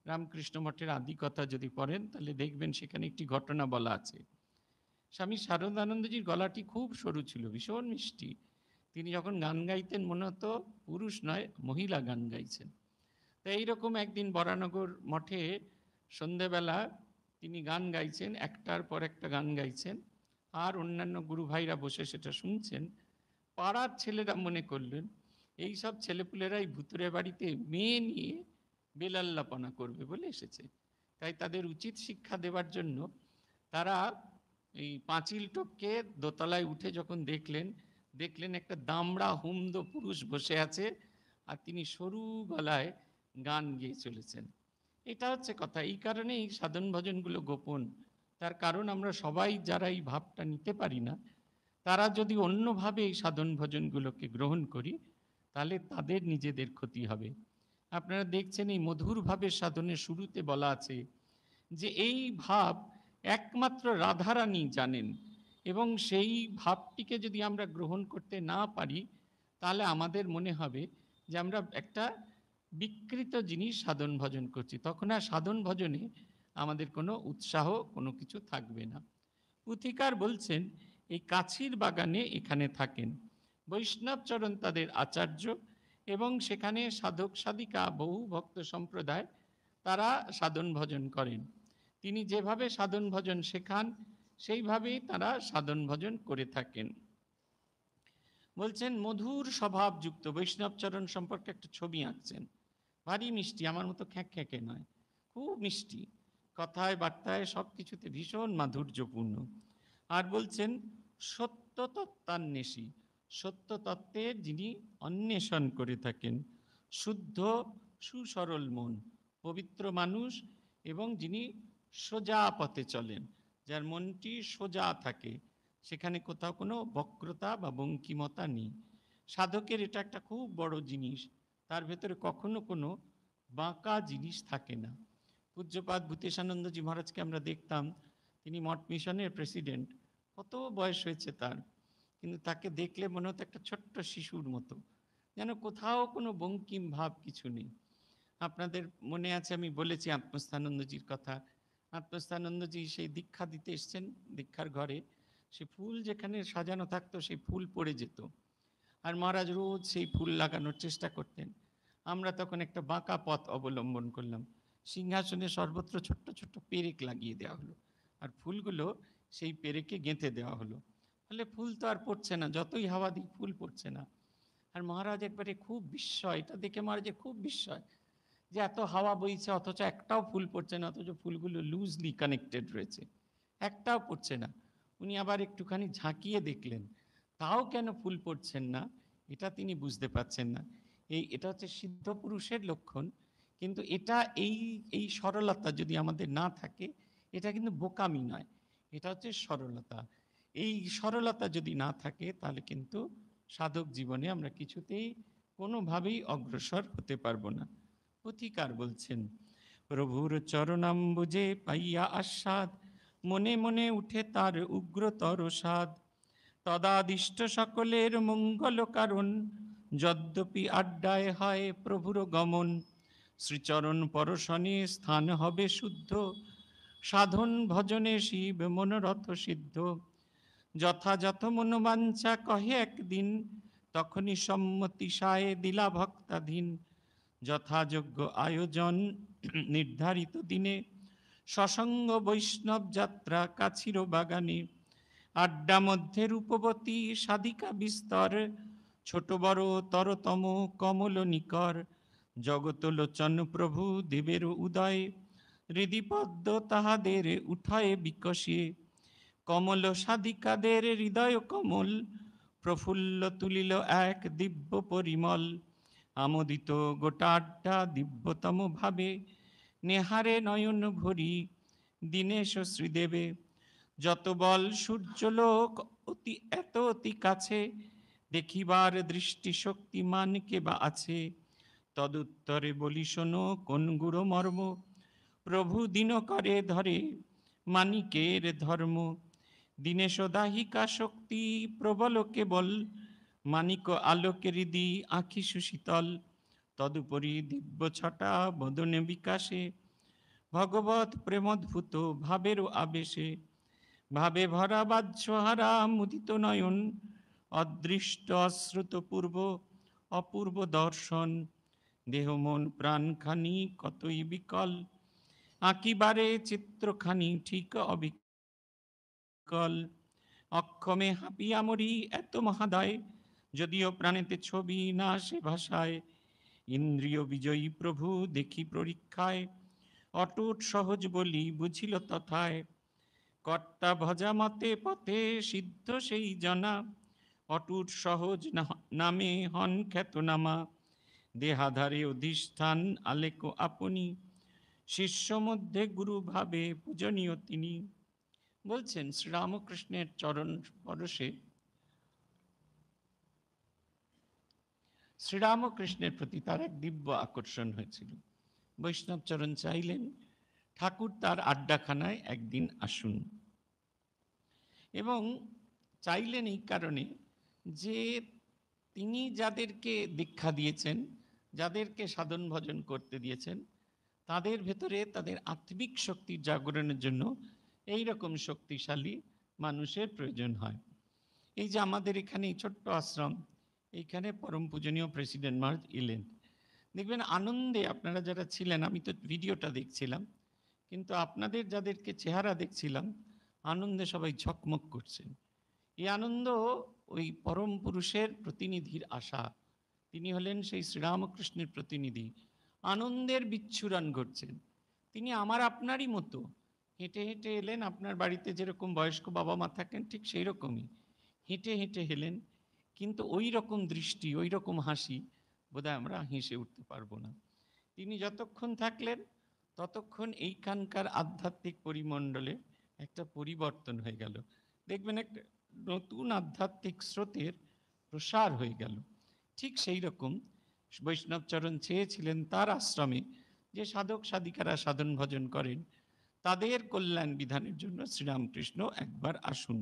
Speaker 1: রামকৃষ্ণ মঠের আদি কথা যদি পড়েন, তাহলে দেখবেন সেখানে একটি ঘটনা বলা আছে। স্বামী শারদানন্দজির গলাটি খুব সরু ছিল, ভীষণ মিষ্টি। তিনি যখন গান গাইতেন, মনে হতো পুরুষ নয়, মহিলা গান গাইছেন। তো এইরকম একদিন বরানগর মঠে সন্ধেবেলা তিনি গান গাইছেন, একটার পর একটা গান গাইছেন, আর অন্যান্য গুরু ভাইরা বসে সেটা শুনছেন। পাড়ার ছেলেরা মনে করলেন এই সব ছেলেপুলেরাই ভুতুরে বাড়িতে মেয়ে নিয়ে বেলাল্লাপনা করবে বলে এসেছে। তাই তাদের উচিত শিক্ষা দেওয়ার জন্য তারা এই পাঁচিল টপকে দোতলায় উঠে যখন দেখলেন একটা দামড়া হুমদ পুরুষ বসে আছে, আর তিনি সরু গলায় গান গেয়ে চলেছেন। এটা হচ্ছে কথা। এই কারণে এই সাধন ভজনগুলো গোপন। তার কারণ আমরা সবাই যারা এই ভাবটা নিতে পারি না, তারা যদি অন্যভাবে এই সাধন ভজনগুলোকে গ্রহণ করি, তাহলে তাদের নিজেদের ক্ষতি হবে। আপনারা দেখছেন এই মধুর ভাবের সাধনের শুরুতে বলা আছে যে এই ভাব একমাত্র রাধারানী জানেন, এবং সেই ভাবটিকে যদি আমরা গ্রহণ করতে না পারি, তাহলে আমাদের মনে হবে যে আমরা একটা বিকৃত জিনিস সাধন ভজন করছি। তখন আর সাধন ভজনে আমাদের কোনো উৎসাহ, কোনো কিছু থাকবে না। পুথিকার বলছেন এই কাছির বাগানে এখানে থাকেন বৈষ্ণবচরণ তাদের আচার্য, এবং সেখানে সাধক সাধিকা বহু ভক্ত সম্প্রদায় তারা সাধন ভজন করেন। তিনি যেভাবে সাধন ভজন শেখান, সেইভাবেই তারা সাধন ভজন করে থাকেন। বলছেন মধুর স্বভাবযুক্ত বৈষ্ণবচরণ সম্পর্কে একটা ছবি আঁকছেন। ভারী মিষ্টি, আমার মতো খ্যাঁকে নয়, খুব মিষ্টি, কথায় বার্তায় সব কিছুতে ভীষণ মাধুর্যপূর্ণ। আর বলছেন সত্য তত্ত্বান্বেষী, সত্য তত্ত্বের যিনি অন্বেষণ করে থাকেন, শুদ্ধ সুসরল মন, পবিত্র মানুষ, এবং যিনি সোজা পথে চলেন, যার মনটি সোজা থাকে, সেখানে কোথাও কোনো বক্রতা বা বঙ্কিমতা নেই। সাধকের এটা একটা খুব বড় জিনিস, তার ভেতরে কখনো কোনো বাঁকা জিনিস থাকে না। পূজ্যপাদ ভূতেশানন্দজি মহারাজকে আমরা দেখতাম, তিনি মঠ মিশনের প্রেসিডেন্ট, কত বয়স হয়েছে তার, কিন্তু তাকে দেখলে মনে হতো একটা ছোট্ট শিশুর মতো, যেন কোথাও কোনো বঙ্কিম ভাব কিছু নেই। আপনাদের মনে আছে আমি বলেছি আত্মস্থানন্দজির কথা। আত্মস্থানন্দজি সেই দীক্ষা দিতে এসছেন, দীক্ষার ঘরে সে ফুল যেখানে সাজানো থাকতো, সেই ফুল পড়ে যেত, আর মহারাজ রোজ সেই ফুল লাগানোর চেষ্টা করতেন। আমরা তখন একটা বাঁকা পথ অবলম্বন করলাম, সিংহাসনে সর্বত্র ছোট্ট ছোট্ট পেরেক লাগিয়ে দেওয়া হলো, আর ফুলগুলো সেই পেরেকে গেঁথে দেওয়া হলো। ফলে ফুল তো আর পড়ছে না, যতই হাওয়া দিই ফুল পড়ছে না। আর মহারাজ একবারে খুব বিস্ময়, এটা দেখে মহারাজের খুব বিস্ময় যে এত হাওয়া বইছে অথচ একটাও ফুল পড়ছে না, অথচ ফুলগুলো লুজলি কানেক্টেড রয়েছে, একটাও পড়ছে না। উনি আবার একটুখানি ঝাঁকিয়ে দেখলেন, তাও কেন ফুল পড়ছেন না এটা তিনি বুঝতে পারছেন না। এটা হচ্ছে সিদ্ধ পুরুষের লক্ষণ। কিন্তু এটা এই এই সরলতা যদি আমাদের না থাকে, এটা কিন্তু বোকামি নয়, এটা হচ্ছে সরলতা। এই সরলতা যদি না থাকে তাহলে কিন্তু সাধক জীবনে আমরা কিছুতেই কোনোভাবেই অগ্রসর হতে পারবো না। পথিকার বলছেন, প্রভুর চরণাম্বুজে পাইয়া আস্বাদ, মনে মনে উঠে তার উগ্রতর সাদ। তদাদিষ্ট সকলের মঙ্গল কারণ, যদ্যপি আড্ডায় হয় প্রভুর গমন। শ্রীচরণ পরশনে স্থান হবে শুদ্ধ, সাধন ভজনে শিব মনোরথ সিদ্ধ। যথাযথ মনোবাঞ্ছা কহে একদিন, তখনই সম্মতি সায় দিলা ভক্তাধীন। যথাযোগ্য আয়োজন নির্ধারিত দিনে, সসঙ্গ বৈষ্ণব যাত্রা কাছির বাগানে। আড্ডা মধ্যে রূপবতী সাধিকা বিস্তর, ছোট বড় তরতম কমল নিকর। জগত লোচন প্রভু দেবের উদয়, হৃদিপদ্ম তাহাদের উঠয়ে বিকশে। কমল সাধিকাদের হৃদয় কমল, প্রফুল্ল তুলিল এক দিব্য পরিমল। আমোদিত গোটা আড্ডা দিব্যতম ভাবে, নেহারে নয়ন ভরি দীনেশ শ্রীদেবে। যত বল সূর্যলোক অতি এত অতি কাছে, দেখিবার দৃষ্টি শক্তিমান কে বা আছে। তদুত্তরে বলি শোনো কোন গুরু মর্ম, প্রভু দিন করে ধরে মানিকের ধর্ম। দীনেশ দাহিকা শক্তি প্রবল কেবল, মানিক আলোকে হৃদি আঁখি সুশীতল। তদুপরি দিব্য ছটা বদনে বিকাশে, ভগবত প্রেমোদ্ভূত ভাবেরও আবেশে। ভাবে ভরা বাহ্যহারা মুদিত নয়ন, অদৃষ্ট অশ্রুত পূর্ব অপূর্ব দর্শন। দেহ মন প্রাণখানি কতই বিকল, আঁকিবারে চিত্রখানি ঠিক অবিকল। অক্ষমে হাঁপিয়া মরি এত মহাদয়, যদিও প্রাণেতে ছবি না সে ভাষায়। ইন্দ্রিয় বিজয়ী প্রভু দেখি পরীক্ষায়, অটুট সহজ বলি বুঝিল তথায়। কর্তা ভজা মতে পথে সিদ্ধ সেই জনা, অটুট সহজ নামে হন খ্যাতনামা। দেহাধারে অধিষ্ঠান আলেক আপনি, শিষ্য মধ্যে গুরু ভাবে পূজনীয় তিনি। বলছেন শ্রীরামকৃষ্ণের চরণ পরশে শ্রীরামকৃষ্ণের প্রতি তার এক দিব্য আকর্ষণ হয়েছিল। বৈষ্ণব চরণ চাইলেন ঠাকুর তার আড্ডাখানায় একদিন আসুন, এবং চাইলেন এই কারণে যে তিনি যাদেরকে দীক্ষা দিয়েছেন, যাদেরকে সাধন ভজন করতে দিয়েছেন, তাদের ভেতরে তাদের আত্মিক শক্তির জাগরণের জন্য এই রকম শক্তিশালী মানুষের প্রয়োজন হয়। এই যে আমাদের এখানে এই ছোট্ট আশ্রম, এইখানে পরম পূজনীয় প্রেসিডেন্ট মহারাজ এলেন, দেখবেন আনন্দে আপনারা যারা ছিলেন, আমি তো ভিডিওটা দেখছিলাম, কিন্তু আপনাদের যাদেরকে চেহারা দেখছিলাম আনন্দে সবাই ঝকমক করছেন। এই আনন্দ ওই পরম পুরুষের প্রতিনিধির আশা, তিনি হলেন সেই শ্রীরামকৃষ্ণের প্রতিনিধি। আনন্দের বিচ্ছুরণ ঘটছেন। তিনি আমার আপনারই মতো হেঁটে হেঁটে এলেন, আপনার বাড়িতে যেরকম বয়স্ক বাবা মা থাকেন ঠিক সেই রকমই হেঁটে হেঁটে এলেন, কিন্তু ওই রকম দৃষ্টি, ওই রকম হাসি বোধহয় আমরা হেসে উঠতে পারবো না। তিনি যতক্ষণ থাকলেন ততক্ষণ এইখানকার আধ্যাত্মিক পরিমণ্ডলে একটা পরিবর্তন হয়ে গেল। দেখবেন একটা নতুন আধ্যাত্মিক স্রোতের প্রসার হয়ে গেল। ঠিক সেই রকম বৈষ্ণবচরণ চেয়েছিলেন তার আশ্রমে যে সাধক সাধিকারা সাধন ভজন করেন, তাদের কল্যাণ বিধানের জন্য শ্রীরামকৃষ্ণ একবার আসুন।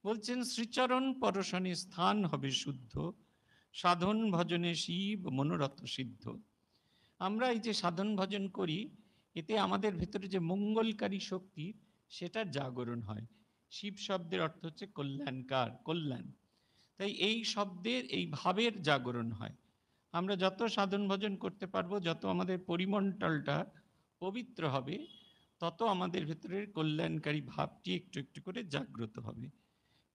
Speaker 1: বলছেন শ্রীচরণ পরশনে স্থান হবে শুদ্ধ, সাধন ভজনে শিব মনোরথ সিদ্ধ। আমরা এই যে সাধন ভজন করি, এতে আমাদের ভেতরে যে মঙ্গলকারী শক্তি সেটার জাগরণ হয়। শিব শব্দের অর্থ হচ্ছে কল্যাণকার, কল্যাণ। তাই এই শব্দের এই ভাবের জাগরণ হয়। আমরা যত সাধন ভজন করতে পারবো, যত আমাদের পরিমণ্ডলটা পবিত্র হবে, তত আমাদের ভেতরের কল্যাণকারী ভাবটি একটু একটু করে জাগ্রত হবে।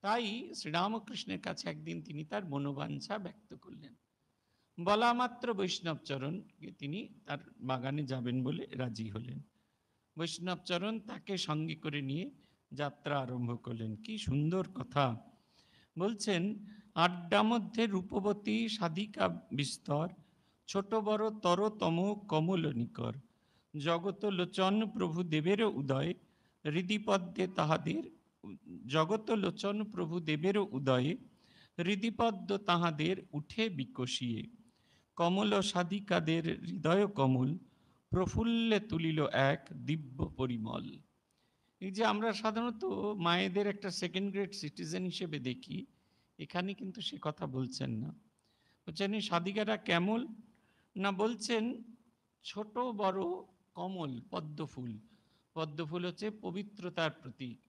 Speaker 1: তাই শ্রীরামকৃষ্ণের কাছে একদিন তিনি তার মনোবাঞ্ছা ব্যক্ত করলেন। বলা মাত্র বৈষ্ণবচরণ তিনি তার বাগানে যাবেন বলে রাজি হলেন। বৈষ্ণবচরণ তাকে সঙ্গে করে নিয়ে যাত্রা আরম্ভ করলেন। কি সুন্দর কথা! বলছেন, আড্ডা মধ্যে রূপবতী সাধিকা বিস্তর, ছোট বড় তরতম কমল নিকর, জগত লোচন প্রভু দেবের উদয়, হৃদিপদ্মে তাহাদের, জগত লোচন প্রভু দেবের উদয়ে, হৃদিপদ্ম তাহাদের উঠে বিকশিয়ে, কমল সাধিকাদের হৃদয় কমল, প্রফুল্লে তুলিল এক দিব্য পরিমল। এই যে আমরা সাধারণত মায়েদের একটা সেকেন্ড গ্রেড সিটিজেন হিসেবে দেখি, এখানে কিন্তু সে কথা বলছেন না। বলছেন এই সাধিকারা কেমন না, বলছেন ছোট বড় কমল পদ্মফুল। পদ্মফুল হচ্ছে পবিত্রতার প্রতীক।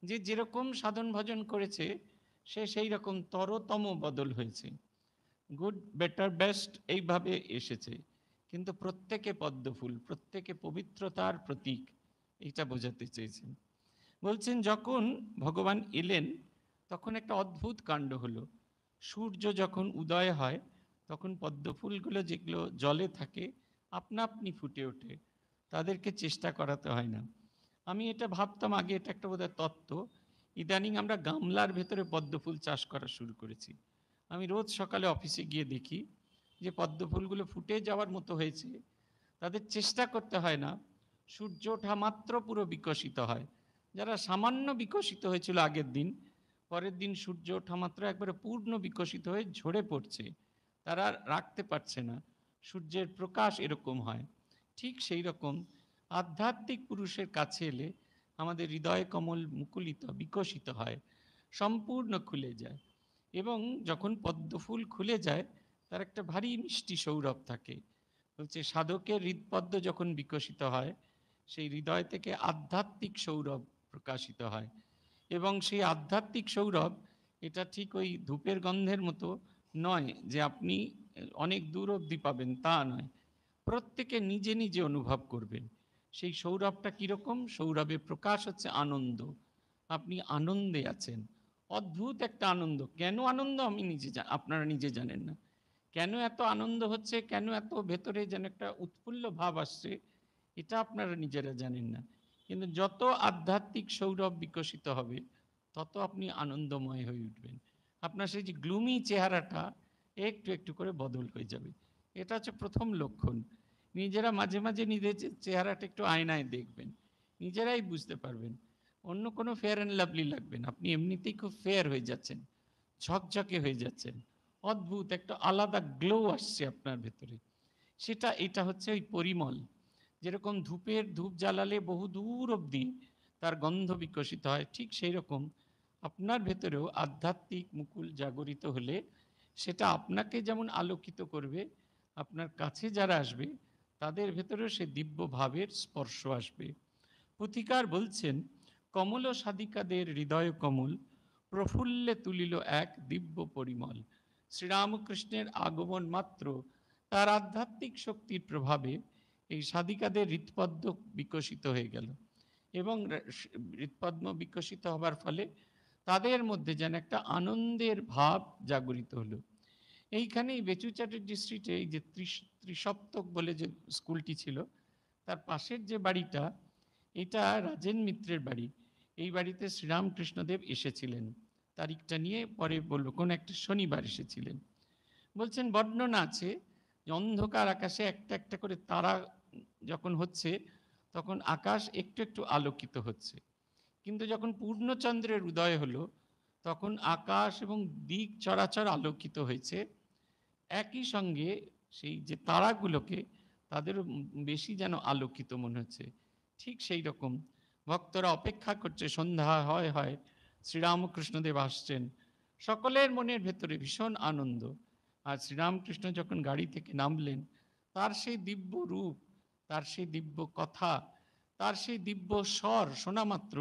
Speaker 1: যে যেরকম সাধন ভজন করেছে সে সেই রকম তরতম বদল হয়েছে, গুড বেটার বেস্ট এইভাবে এসেছে, কিন্তু প্রত্যেকে পদ্মফুল, প্রত্যেকে পবিত্রতার প্রতীক, এইটা বোঝাতে চেয়েছেন। বলছেন যখন ভগবান এলেন তখন একটা অদ্ভুত কাণ্ড হলো। সূর্য যখন উদয় হয় তখন পদ্মফুলগুলো যেগুলো জলে থাকে আপনা আপনি ফুটে ওঠে, তাদেরকে চেষ্টা করাতে হয় না। আমি এটা ভাবতাম আগে, এটা একটা বোধহয় তত্ত্ব। ইদানিং আমরা গামলার ভেতরে পদ্মফুল চাষ করা শুরু করেছি। আমি রোজ সকালে অফিসে গিয়ে দেখি যে পদ্মফুলগুলো ফুটে যাওয়ার মতো হয়েছে, তাদের চেষ্টা করতে হয় না, সূর্য ওঠা মাত্র পুরো বিকশিত হয়। যারা সামান্য বিকশিত হয়েছিল আগের দিন, পরের দিন সূর্য ওঠা মাত্র একবারে পূর্ণ বিকশিত হয়ে ঝরে পড়ছে, তারা রাখতে পারছে না। সূর্যের প্রকাশ এরকম হয়। ঠিক সেই রকম আধ্যাত্মিক পুরুষের কাছে এলে আমাদের হৃদয় কমল মুকুলিত বিকশিত হয়, সম্পূর্ণ খুলে যায়। এবং যখন পদ্মফুল খুলে যায় তার একটা ভারী মিষ্টি সৌরভ থাকে। বলছে সাধকের হৃদপদ্ম যখন বিকশিত হয় সেই হৃদয় থেকে আধ্যাত্মিক সৌরভ প্রকাশিত হয়। এবং সেই আধ্যাত্মিক সৌরভ এটা ঠিক ওই ধূপের গন্ধের মতো নয় যে আপনি অনেক দূর অবধি পাবেন, তা নয়, প্রত্যেকে নিজে নিজে অনুভব করবেন। সেই সৌরভটা কীরকম? সৌরভের প্রকাশ হচ্ছে আনন্দ। আপনি আনন্দে আছেন, অদ্ভুত একটা আনন্দ। কেন আনন্দ আমি আপনারা নিজে জানেন না। কেন এত আনন্দ হচ্ছে, কেন এত ভেতরে যেন একটা উৎফুল্ল ভাব আসছে, এটা আপনারা নিজেরা জানেন না। কিন্তু যত আধ্যাত্মিক সৌরভ বিকশিত হবে তত আপনি আনন্দময় হয়ে উঠবেন। আপনার সেই যে গ্লুমি চেহারাটা একটু একটু করে বদল হয়ে যাবে। এটা হচ্ছে প্রথম লক্ষণ। নিজেরা মাঝে মাঝে নিজের চেহারাটা একটু আয়নায় দেখবেন, নিজেরাই বুঝতে পারবেন। অন্য কোনো ফেয়ার অ্যান্ড লাভলি লাগবে না, আপনি এমনিতেই খুব ফেয়ার হয়ে যাচ্ছেন, ঝকঝকে হয়ে যাচ্ছেন, অদ্ভুত একটা আলাদা গ্লো আসছে আপনার ভেতরে। এটা হচ্ছে ওই পরিমল। যেরকম ধূপ জ্বালালে বহু দূর অবধি তার গন্ধ বিকশিত হয়, ঠিক সেই রকম আপনার ভেতরেও আধ্যাত্মিক মুকুল জাগরিত হলে সেটা আপনাকে যেমন আলোকিত করবে, আপনার কাছে যারা আসবে তাদের ভেতরেও সে দিব্য ভাবের স্পর্শ আসবে। পুথিকার বলছেন, কমল সাধিকাদের হৃদয় কমল, প্রফুল্লে তুলিল এক দিব্য পরিমল। শ্রীরামকৃষ্ণের আগমন মাত্র তার আধ্যাত্মিক শক্তির প্রভাবে এই সাধিকাদের হৃৎপদ্ম বিকশিত হয়ে গেল। এবং হৃৎপদ্ম বিকশিত হবার ফলে তাদের মধ্যে যেন একটা আনন্দের ভাব জাগরিত হলো। এইখানেই বেচু চ্যাটার্জি স্ট্রিটে এই যে ত্রিসপ্তক বলে যে স্কুলটি ছিল, তার পাশের যে বাড়িটা, এটা রাজেন মিত্রের বাড়ি। এই বাড়িতে শ্রীরামকৃষ্ণদেব এসেছিলেন, তারিখটা নিয়ে পরে বলবো, কোন একটা শনিবার এসেছিলেন। বলছেন বর্ণনা আছে যে অন্ধকার আকাশে একটা একটা করে তারা যখন হচ্ছে তখন আকাশ একটু একটু আলোকিত হচ্ছে, কিন্তু যখন পূর্ণচন্দ্রের উদয় হলো তখন আকাশ এবং দিক চরাচর আলোকিত হয়েছে। একই সঙ্গে সেই যে তারাগুলোকে তাদেরও বেশি যেন আলোকিত মনে হচ্ছে। ঠিক সেই রকম ভক্তরা অপেক্ষা করছে, সন্ধ্যা হয় শ্রীরামকৃষ্ণদেব আসছেন, সকলের মনের ভেতরে ভীষণ আনন্দ। আর শ্রীরামকৃষ্ণ যখন গাড়ি থেকে নামলেন, তার সেই দিব্য রূপ, তার সেই দিব্য কথা, তার সেই দিব্য স্বর শোনা মাত্র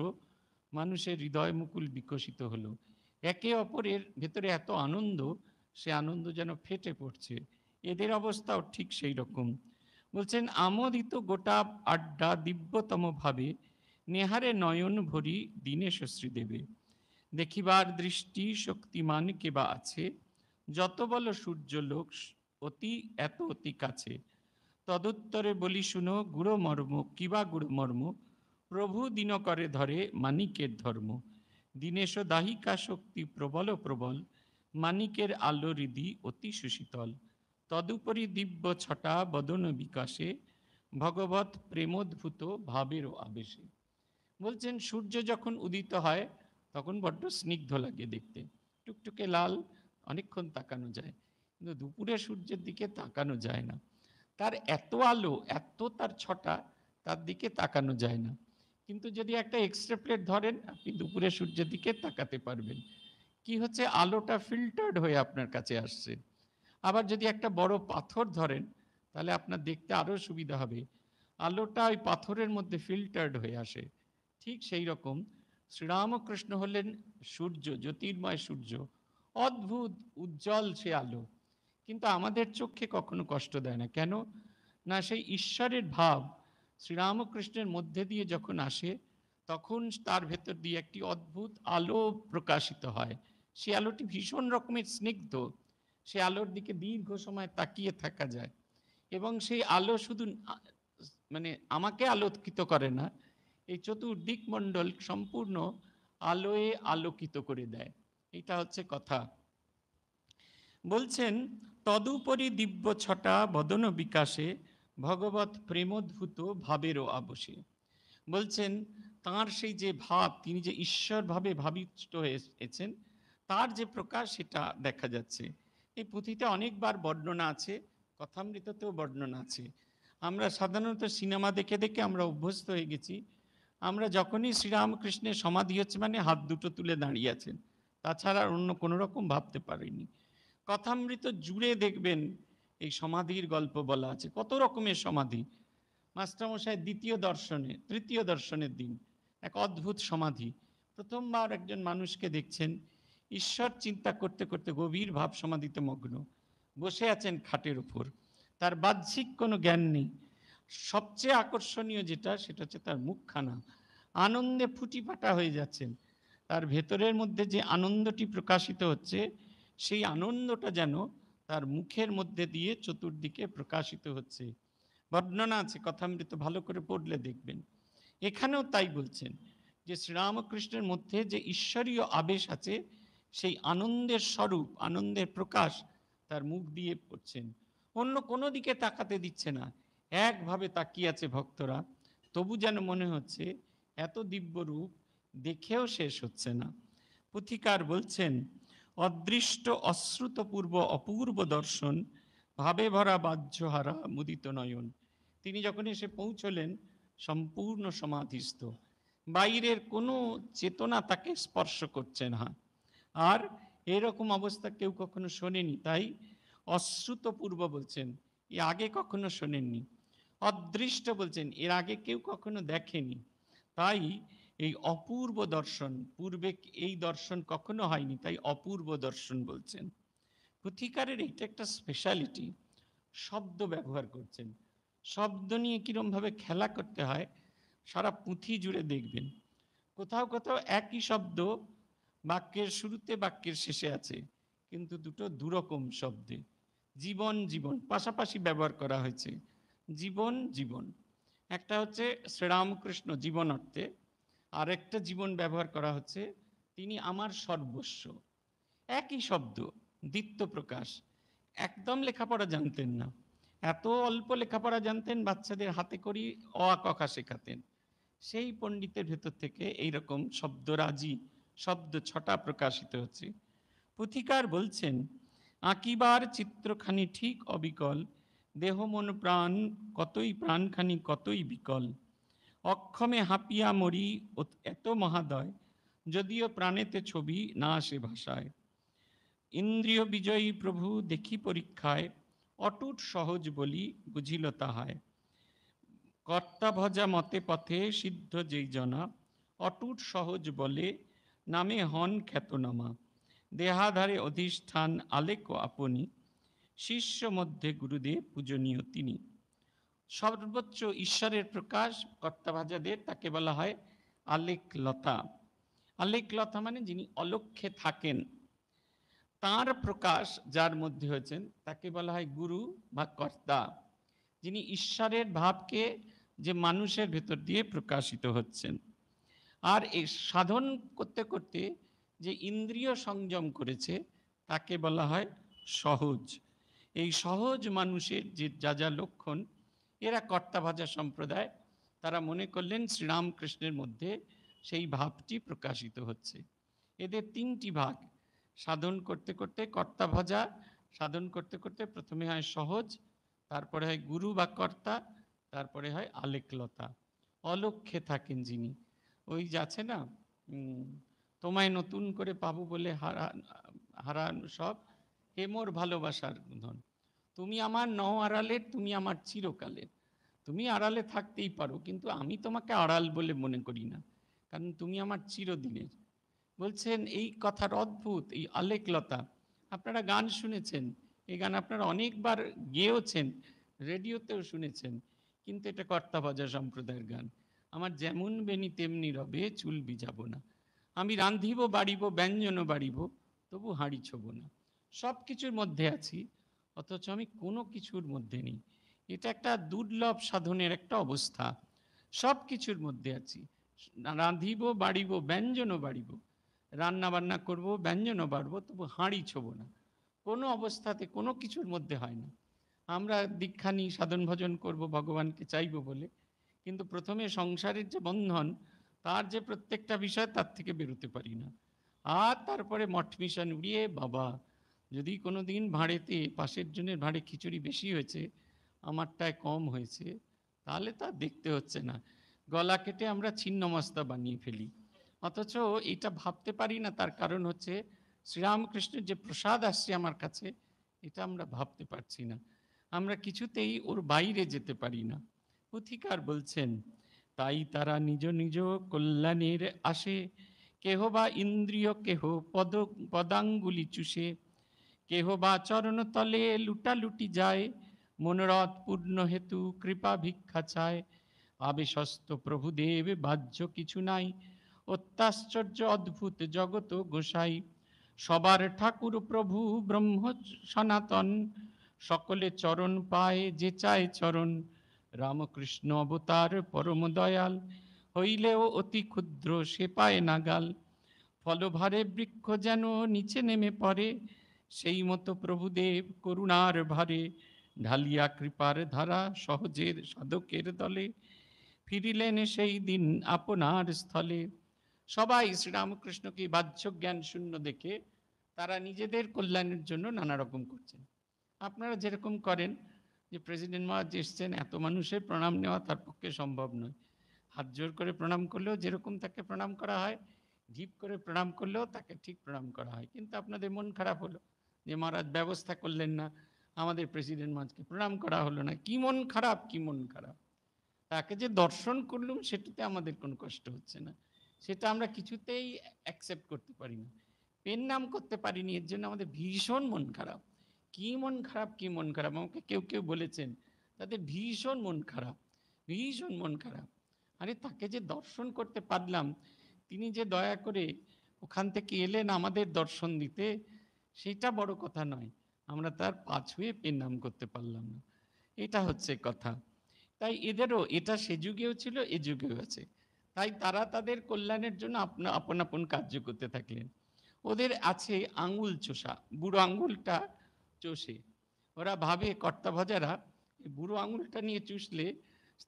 Speaker 1: মানুষের হৃদয় মুকুল বিকশিত হলো। একে অপরের ভেতরে এত আনন্দ, সে আনন্দ যেন ফেটে পড়ছে। এদের অবস্থাও ঠিক সেই রকম। বলছেন, আমোদিত গোটা আড্ডা দিব্যতম ভাবে নেহারে নয়ন ভরি দীনেশ শ্রীদেবে। দেখিবার দৃষ্টি শক্তিমান কেবা আছে, যত বল সূর্যলোক অতি এত অতি কাছে। তদুত্তরে বলি শুনো গুড় মর্ম, কিবা গুড় মর্ম, প্রভু দিন করে ধরে মানিকের ধর্ম। দীনেশ দাহিকা শক্তি প্রবল প্রবল, মানিকের আলো হৃদি অতি সুশীতল। তদুপরি দিব্য ছটা বদন বিকাশে, ভগবত প্রেমোদ্ভূত ভাবেরও আবেশে। বলছেন সূর্য যখন উদিত হয় তখন বড্ড স্নিগ্ধ লাগে দেখতে, টুকটুকে লাল, অনেকক্ষণ তাকানো যায়, কিন্তু দুপুরে সূর্যের দিকে তাকানো যায় না। তার এত আলো, এত তার ছটা, তার দিকে তাকানো যায় না। কিন্তু যদি একটা এক্সরে প্লেট ধরেন, আপনি দুপুরে সূর্যের দিকে তাকাতে পারবেন। কি হচ্ছে, আলোটা ফিল্টার্ড হয়ে আপনার কাছে আসছে। আবার যদি একটা বড় পাথর ধরেন, তাহলে আপনার দেখতে আরো সুবিধা হবে, আলোটা ওই পাথরের মধ্যে ফিল্টার্ড হয়ে আসে। ঠিক সেই রকম শ্রীরামকৃষ্ণ হলেন সূর্য, জ্যোতির্ময় সূর্য, অদ্ভুত উজ্জ্বল সে আলো, কিন্তু আমাদের চোখে কখনো কষ্ট দেয় না। কেন না, সেই ঈশ্বরের ভাব শ্রীরামকৃষ্ণের মধ্যে দিয়ে যখন আসে, তখন তার ভেতর দিয়ে একটি অদ্ভুত আলো প্রকাশিত হয়। সে আলোটি ভীষণ রকমের স্নিগ্ধ, সে আলোর দিকে দীর্ঘ সময় তাকিয়ে থাকা যায়, এবং সেই আলো শুধু মানে আমাকে আলোকিত করে না, এই চতুর্দিক মণ্ডল সম্পূর্ণ আলোয় আলোকিত করে দেয়। এটা হচ্ছে কথা। বলছেন তদুপরি দিব্য ছটা বদন বিকাশে, ভগবত প্রেমোদ্ভূত ভাবেরও আবশে। বলছেন তাঁর সেই যে ভাব, তিনি যে ঈশ্বর ভাবে ভাবিষ্ট হয়েছেন, তার যে প্রকাশ সেটা দেখা যাচ্ছে। এই পুঁথিতে অনেকবার বর্ণনা আছে, কথামৃততেও বর্ণনা আছে। আমরা সাধারণত সিনেমা দেখে দেখে আমরা অভ্যস্ত হয়ে গেছি। আমরা যখনই শ্রীরামকৃষ্ণের সমাধি হচ্ছে মানে হাত দুটো তুলে দাঁড়িয়ে আছেন, তাছাড়া অন্য কোনো রকম ভাবতে পারিনি। কথামৃত জুড়ে দেখবেন এই সমাধির গল্প বলা আছে, কত রকমের সমাধি। মাস্টারমশাই দ্বিতীয় দর্শনে, তৃতীয় দর্শনের দিন এক অদ্ভুত সমাধি, প্রথমবার একজন মানুষকে দেখছেন ঈশ্বর চিন্তা করতে করতে গভীর ভাব সমাধিতে মগ্ন, বসে আছেন খাটের উপর, তার বাহ্যিক কোনো জ্ঞান নেই। সবচেয়ে আকর্ষণীয় যেটা, সেটা হচ্ছে তার মুখখানা, আনন্দে ফুটি ফাটা হয়ে যাচ্ছেন। তার ভেতরের মধ্যে যে আনন্দটি প্রকাশিত হচ্ছে, সেই আনন্দটা যেন তার মুখের মধ্যে দিয়ে চতুর্দিকে প্রকাশিত হচ্ছে। বর্ণনা আছে কথামৃত, ভালো করে পড়লে দেখবেন। এখানেও তাই বলছেন যে শ্রীরামকৃষ্ণের মধ্যে যে ঈশ্বরীয় আবেশ আছে, সেই আনন্দের স্বরূপ, আনন্দের প্রকাশ তার মুখ দিয়ে পড়ছেন। অন্য কোনো দিকে তাকাতে দিচ্ছে না, একভাবে তাকিয়ে আছে ভক্তরা, তবু যেন মনে হচ্ছে এত দিব্য রূপ দেখেও শেষ হচ্ছে না। পুথিকার বলছেন অদৃষ্ট অশ্রুতপূর্ব অপূর্ব দর্শন, ভাবে ভরা বাহ্যহারা মুদিত নয়ন। তিনি যখন এসে পৌঁছলেন সম্পূর্ণ সমাধিস্থ, বাইরের কোনো চেতনা তাকে স্পর্শ করছে না। আর এরকম অবস্থা কেউ কখনো শোনেনি, তাই অশ্রুতপূর্ব বলছেন, এর আগে কখনো শোনেননি। অদৃষ্ট বলছেন, এর আগে কেউ কখনো দেখেনি। তাই এই অপূর্ব দর্শন, পূর্বে এই দর্শন কখনো হয়নি, তাই অপূর্ব দর্শন বলছেন। পুথিকারের এটা একটা স্পেশালিটি, শব্দ ব্যবহার করছেন। শব্দ নিয়ে কিরম ভাবে খেলা করতে হয় সারা পুঁথি জুড়ে দেখবেন। কোথাও কোথাও একই শব্দ বাক্যের শুরুতে বাক্যের শেষে আছে, কিন্তু দুটো দুরকম শব্দে। জীবন জীবন পাশাপাশি ব্যবহার করা হয়েছে, জীবন জীবন। একটা হচ্ছে শ্রীরামকৃষ্ণ জীবন অর্থে, আর একটা জীবন ব্যবহার করা হচ্ছে তিনি আমার সর্বস্ব। একই শব্দ, দ্বিত্ব প্রকাশ। একদম লেখাপড়া জানতেন না, এত অল্প লেখাপড়া জানতেন, বাচ্চাদের হাতে করি অ আ ক খ শেখাতেন। সেই পণ্ডিতের ভেতর থেকে এইরকম শব্দরাজি, শব্দ ছটা প্রকাশিত হচ্ছে। পুথিকার বলছেন আঁকিবার চিত্রখানি ঠিক অবিকল, দেহ মন প্রাণ কতই প্রাণখানি কতই বিকল। অক্ষমে হাঁপিয়া মরি এত মহাদয়, যদিও প্রাণেতে ছবি না আসে ভাষায়। ইন্দ্রিয় বিজয়ী প্রভু দেখি পরীক্ষায়, অটুট সহজ বলি বুঝিল তাহায়। কর্তা ভজা মতে পথে সিদ্ধ যেই জনা, অটুট সহজ বলে নামে হন খ্যাতনামা। দেহাধারে অধিষ্ঠান আলেক আপনি, শিষ্য মধ্যে গুরুদেব পূজনীয় তিনি। সর্বোচ্চ ঈশ্বরের প্রকাশ কর্তাভাজাদের, তাকে বলা হয় আলেক লতা। আলেখ্যতা মানে যিনি অলক্ষ্যে থাকেন, তার প্রকাশ যার মধ্যে হয়েছেন তাকে বলা হয় গুরু বা কর্তা, যিনি ঈশ্বরের ভাবকে যে মানুষের ভেতর দিয়ে প্রকাশিত হচ্ছেন। আর এই সাধন করতে করতে যে ইন্দ্রিয় সংযম করেছে তাকে বলা হয় সহজ। এই সহজ মানুষের যে যা যা লক্ষণ, এরা কর্তাভাজা সম্প্রদায়, তারা মনে করলেন শ্রীরামকৃষ্ণের মধ্যে সেই ভাবটি প্রকাশিত হচ্ছে। এদের তিনটি ভাগ, সাধন করতে করতে কর্তাভাজা, সাধন করতে করতে প্রথমে হয় সহজ, তারপরে হয় গুরু বা কর্তা, তারপরে হয় আলেখ্যতা, অলক্ষ্যে থাকেন যিনি। ওই যে আছে না, তোমায় নতুন করে পাবো বলে হারানো সব, হে মোর ভালোবাসার ধন, তুমি আমার নও আড়ালের, তুমি আমার চিরকালের। তুমি আড়ালে থাকতেই পারো, কিন্তু আমি তোমাকে আড়াল বলে মনে করি না, কারণ তুমি আমার চিরদিনের। বলছেন এই কথার অদ্ভুত এই আলেখ্যতা। আপনারা গান শুনেছেন, এই গান আপনারা অনেকবার গেয়েওছেন, রেডিওতেও শুনেছেন, কিন্তু এটা কর্তাভাজা সম্প্রদায়ের গান। আমার যেমন বেনি তেমনি রবে, চুল ভিজাব না, আমি রাঁধিব বাড়িব ব্যঞ্জন বাড়িব, তবু হাঁড়ি ছোব না। সব কিছুর মধ্যে আছি, অথচ আমি কোনো কিছুর মধ্যে নেই। এটা একটা দুর্লভ সাধনের একটা অবস্থা। সব কিছুর মধ্যে আছি, রাঁধিব বাড়িব ব্যঞ্জন বাড়িব, রান্না বান্না করব, ব্যঞ্জনও বাড়বো, তবু হাঁড়ি ছোব না। কোনো অবস্থাতে কোনো কিছুর মধ্যে হয় না। আমরা দীক্ষা নিই, সাধন ভজন করব, ভগবানকে চাইব বলে, কিন্তু প্রথমে সংসারের যে বন্ধন, তার যে প্রত্যেকটা বিষয়, তার থেকে বেরোতে পারি না। আর তারপরে মঠ মিশন উড়িয়ে বাবা, যদি কোনো দিন ভাঁড়েতে পাশের জনের ভাঁড়ে খিচুড়ি বেশি হয়েছে, আমারটায় কম হয়েছে, তাহলে তা দেখতে হচ্ছে না, গলা কেটে আমরা ছিন্নমস্তা বানিয়ে ফেলি। অথচ এটা ভাবতে পারি না, তার কারণ হচ্ছে শ্রীরামকৃষ্ণের যে প্রসাদ আসছে আমার কাছে, এটা আমরা ভাবতে পারছি না, আমরা কিছুতেই ওর বাইরে যেতে পারি না। পুথিকার বলছেন, তাই তারা নিজ নিজ কল্যাণের আসে, কেহ বা ইন্দ্রিয়, কেহ পদাঙ্গুলি চুষে, কেহ বা চরণ তলে লুটালুটি যায়, মনোরথ পূর্ণ হেতু কৃপা ভিক্ষা চায়। আবেশস্ত প্রভুদেব বাহ্য কিছু নাই, অত্যাশ্চর্য অদ্ভুত জগত গোসাই। সবার ঠাকুর প্রভু ব্রহ্ম সনাতন, সকলে চরণ পায় যে চায় চরণ। রামকৃষ্ণ অবতার পরম দয়াল, হইলেও অতি ক্ষুদ্র সে পায় নাগাল। ফলভারে বৃক্ষ যেন নিচে নেমে পড়ে, সেই মতো প্রভুদেব করুণার ভারে, ঢালিয়া কৃপার ধারা সহজের সাধকের দলে, ফিরিলেন সেই দিন আপনার স্থলে। সবাই শ্রীরামকৃষ্ণকে বাহ্য জ্ঞান শূন্য দেখে তারা নিজেদের কল্যাণের জন্য নানা রকম করছেন। আপনারা যেরকম করেন, যে প্রেসিডেন্ট মহারাজ এসছেন, এত মানুষের প্রণাম নেওয়া তার পক্ষে সম্ভব নয়, হাত জোর করে প্রণাম করলেও যেরকম তাকে প্রণাম করা হয়, ঢিপ করে প্রণাম করলেও তাকে ঠিক প্রণাম করা হয়। কিন্তু আপনাদের মন খারাপ হলো যে মহারাজ ব্যবস্থা করলেন না, আমাদের প্রেসিডেন্ট মহারাজকে প্রণাম করা হলো না। কি মন খারাপ, কি মন খারাপ। তাকে যে দর্শন করলুম সেটাতে আমাদের কোনো কষ্ট হচ্ছে না, সেটা আমরা কিছুতেই অ্যাকসেপ্ট করতে পারি না, পেন নাম করতে পারিনি, এর জন্য আমাদের ভীষণ মন খারাপ। কি মন খারাপ, কি মন খারাপ, আমাকে কেউ কেউ বলেছেন তাদের ভীষণ মন খারাপ, ভীষণ মন খারাপ। আরে তাকে যে দর্শন করতে পারলাম, তিনি যে দয়া করে ওখান থেকে এলেন আমাদের দর্শন দিতে, সেটা বড় কথা নয়, আমরা তার পা ছুঁয়ে পেন নাম করতে পারলাম না, এটা হচ্ছে কথা। তাই এদেরও এটা সে যুগেও ছিল, এ যুগেও আছে। তাই তারা তাদের কল্যাণের জন্য আপন আপন কার্য করতে থাকলেন। ওদের আছে আঙুল চোষা, বুড়ো আঙুলটা চষে। ওরা ভাবে কর্তাভজারা বুড়ো আঙুলটা নিয়ে চুষলে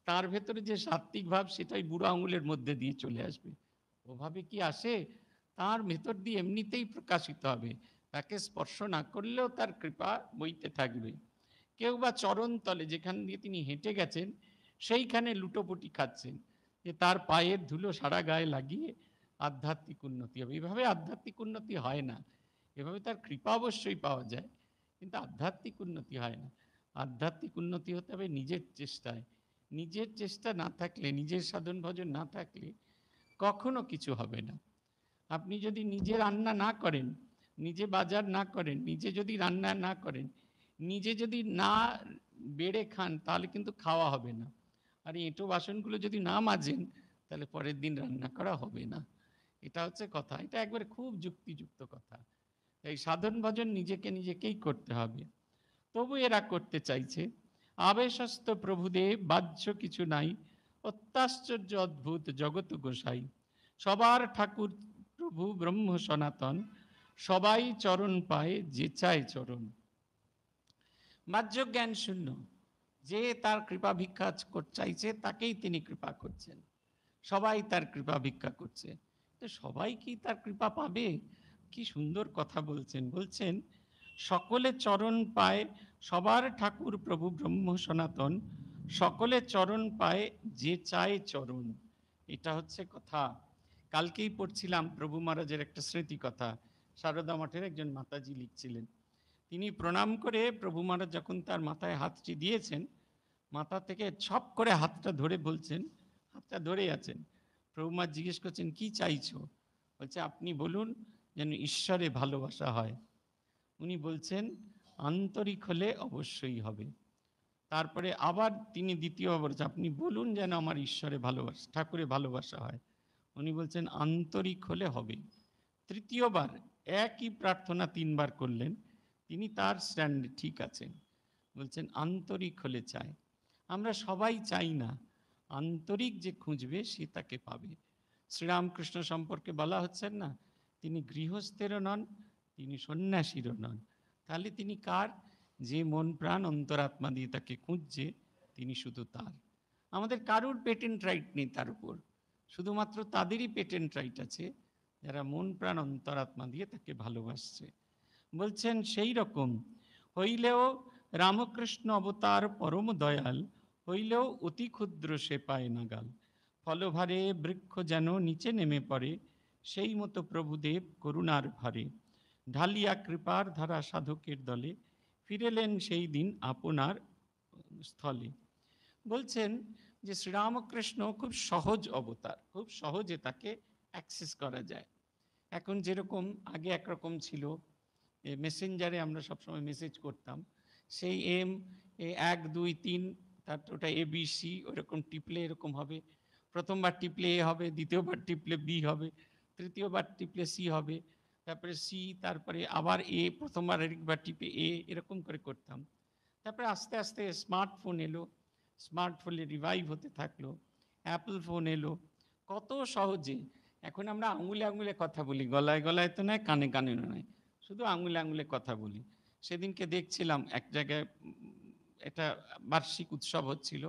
Speaker 1: তার ভেতরে যে সাত্ত্বিক ভাব, সেটাই বুড়ো আঙুলের মধ্যে দিয়ে চলে আসবে। ওভাবে কি আসে? তার ভেতর দিয়ে এমনিতেই প্রকাশিত হবে, তাকে স্পর্শ না করলেও তার কৃপা বইতে থাকবে। কেউ বা চরণ তলে, যেখান দিয়ে তিনি হেঁটে গেছেন, সেইখানে লুটোপুটি খাচ্ছেন, যে তার পায়ের ধুলো সারা গায়ে লাগিয়ে আধ্যাত্মিক উন্নতি হবে। এভাবে আধ্যাত্মিক উন্নতি হয় না। এভাবে তার কৃপা অবশ্যই পাওয়া যায়, কিন্তু আধ্যাত্মিক উন্নতি হয় না। আধ্যাত্মিক উন্নতি হতে হবে নিজের চেষ্টায়। নিজের চেষ্টা না থাকলে, নিজের সাধন ভজন না থাকলে কখনো কিছু হবে না। আপনি যদি নিজে রান্না না করেন, নিজে বাজার না করেন, নিজে যদি রান্না না করেন, নিজে যদি না বেড়ে খান, তাহলে কিন্তু খাওয়া হবে না। আর এঁটো বাসনগুলো যদি না মাজেন, তাহলে পরের দিন রান্না করা হবে না। এটা হচ্ছে কথা, এটা একবারে খুব যুক্তিযুক্ত কথা। এই সাধন ভজন নিজেকেই করতে হবে। তবু এরা করতে চাইছে। আবেশস্ত প্রভুদেব বাহ্য কিছু নাই, অত্যাশ্চর্য অদ্ভুত জগৎ গোসাই। সবার ঠাকুর প্রভু ব্রহ্ম সনাতন, সবাই চরণ পায় যে চায় চরণ। বাহ্য জ্ঞান শূন্য, যে তার কৃপা ভিক্ষা চাইছে তাকেই তিনি কৃপা করছেন। সবাই তার কৃপা ভিক্ষা করছে, তো সবাই কি তার কৃপা পাবে? কি সুন্দর কথা বলছেন, বলছেন সকলে চরণ পায়, সবার ঠাকুর প্রভু ব্রহ্ম সনাতন, সকলে চরণ পায় যে চায় চরণ। এটা হচ্ছে কথা। কালকেই পড়ছিলাম প্রভু মহারাজের একটা স্মৃতি কথা। সারদা মঠের একজন মাতাজি লিখছিলেন, তিনি প্রণাম করে প্রভু মহারাজ যখন তার মাথায় হাতটি দিয়েছেন, মাথা থেকে ছপ করে হাতটা ধরে বলছেন, হাতটা ধরে আছেন। প্রভু মহারাজ জিজ্ঞেস করছেন কি চাইছো? বলছে আপনি বলুন যেন ঈশ্বরে ভালোবাসা হয়। উনি বলছেন আন্তরিক হলে অবশ্যই হবে। তারপরে আবার তিনি দ্বিতীয়বার বলছেন আপনি বলুন যেন আমার ঈশ্বরে ভালোবাসা, ঠাকুরে ভালোবাসা হয়। উনি বলছেন আন্তরিক হলে হবে। তৃতীয়বার একই প্রার্থনা 3 বার করলেন, তিনি তার স্ট্যান্ডে ঠিক আছেন, বলছেন আন্তরিক হলে চায়। আমরা সবাই চাই না, আন্তরিক যে খুঁজবে সে তাকে পাবে। শ্রীরামকৃষ্ণ সম্পর্কে বলা হচ্ছেন না, তিনি গৃহস্থেরও নন, তিনি সন্ন্যাসীরও নন। তাহলে তিনি কার? যে মন প্রাণ অন্তরাত্মা দিয়ে তাকে খুঁজছে, তিনি শুধু তার। আমাদের কারুর পেটেন্ট রাইট নেই তার উপর, শুধুমাত্র তাদেরই পেটেন্ট রাইট আছে যারা মন প্রাণ অন্তরাত্মা দিয়ে তাকে ভালোবাসছে। বলছেন সেই রকম হইলেও রামকৃষ্ণ অবতার পরম দয়াল, হইলেও অতি ক্ষুদ্র সে পায় নাগাল। ফলভারে বৃক্ষ যেন নিচে নেমে পড়ে, সেই মতো প্রভুদেব করুণার ভারে। ঢালিয়া কৃপার ধারা সাধকের দলে, ফিরেলেন সেই দিন আপনার স্থলে। বলছেন যে শ্রীরামকৃষ্ণ খুব সহজ অবতার, খুব সহজে তাকে অ্যাক্সেস করা যায়। এখন যেরকম আগে একরকম ছিল, মেসেঞ্জারে আমরা সবসময় মেসেজ করতাম, সেই এম 1 2 3, তারপর ওটা ABC, ওরকম টিপলে এরকম হবে। প্রথমবার টিপলে এ হবে, দ্বিতীয়বার টিপলে বি হবে, তৃতীয়বার টিপলে সি হবে, তারপরে সি, তারপরে আবার এ, প্রথমবার আরেকবার টিপে এ, এরকম করে করতাম। তারপরে আস্তে আস্তে স্মার্টফোন এলো, স্মার্টফোনে রিভাইভ হতে থাকলো, অ্যাপল ফোন এলো, কত সহজে এখন আমরা আঙুলে আঙুলে কথা বলি, গলায় গলায় তো নয়, কানে কানে নয়, শুধু আঙুলে আঙুলে কথা বলি। সেদিনকে দেখছিলাম এক জায়গায় এটা বার্ষিক উৎসব হচ্ছিল,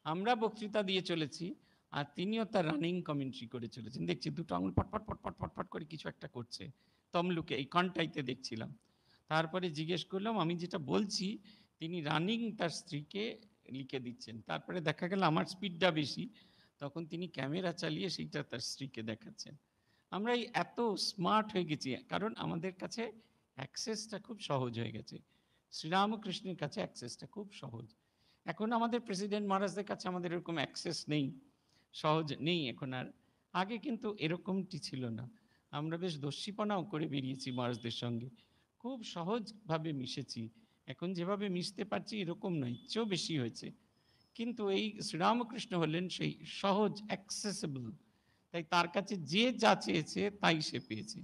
Speaker 1: আমরা বক্তৃতা দিয়ে চলেছি আর তিনিও তার রানিং কমেন্ট্রি করে চলেছেন। দেখছি দুটো আঙুল পটপট পটপট পটপট করে কিছু একটা করছে, তমলুকে এই কনটাইতে দেখছিলাম। তারপরে জিজ্ঞেস করলাম, আমি যেটা বলছি তিনি রানিং তার স্ত্রীকে লিখে দিচ্ছেন। তারপরে দেখা গেল আমার স্পিডটা বেশি, তখন তিনি ক্যামেরা চালিয়ে সেইটা তার স্ত্রীকে দেখাচ্ছেন। আমরা এই এত স্মার্ট হয়ে গেছি কারণ আমাদের কাছে অ্যাক্সেসটা খুব সহজ হয়ে গেছে। শ্রীরামকৃষ্ণের কাছে অ্যাক্সেসটা খুব সহজ। এখন আমাদের প্রেসিডেন্ট মহারাজদের কাছে আমাদের এরকম অ্যাক্সেস নেই, সহজ নেই এখন আর। আগে কিন্তু এরকমটি ছিল না, আমরা বেশ দস্যিপনাও করে বেরিয়েছি মহারাজদের সঙ্গে, খুব সহজভাবে মিশেছি। এখন যেভাবে মিশতে পারছি এরকম নয়, চেয়েও বেশি হয়েছে। কিন্তু এই শ্রীরামকৃষ্ণ হলেন সেই সহজ, অ্যাক্সেসেবল, তাই তার কাছে যে যা চেয়েছে তাই সে পেয়েছে।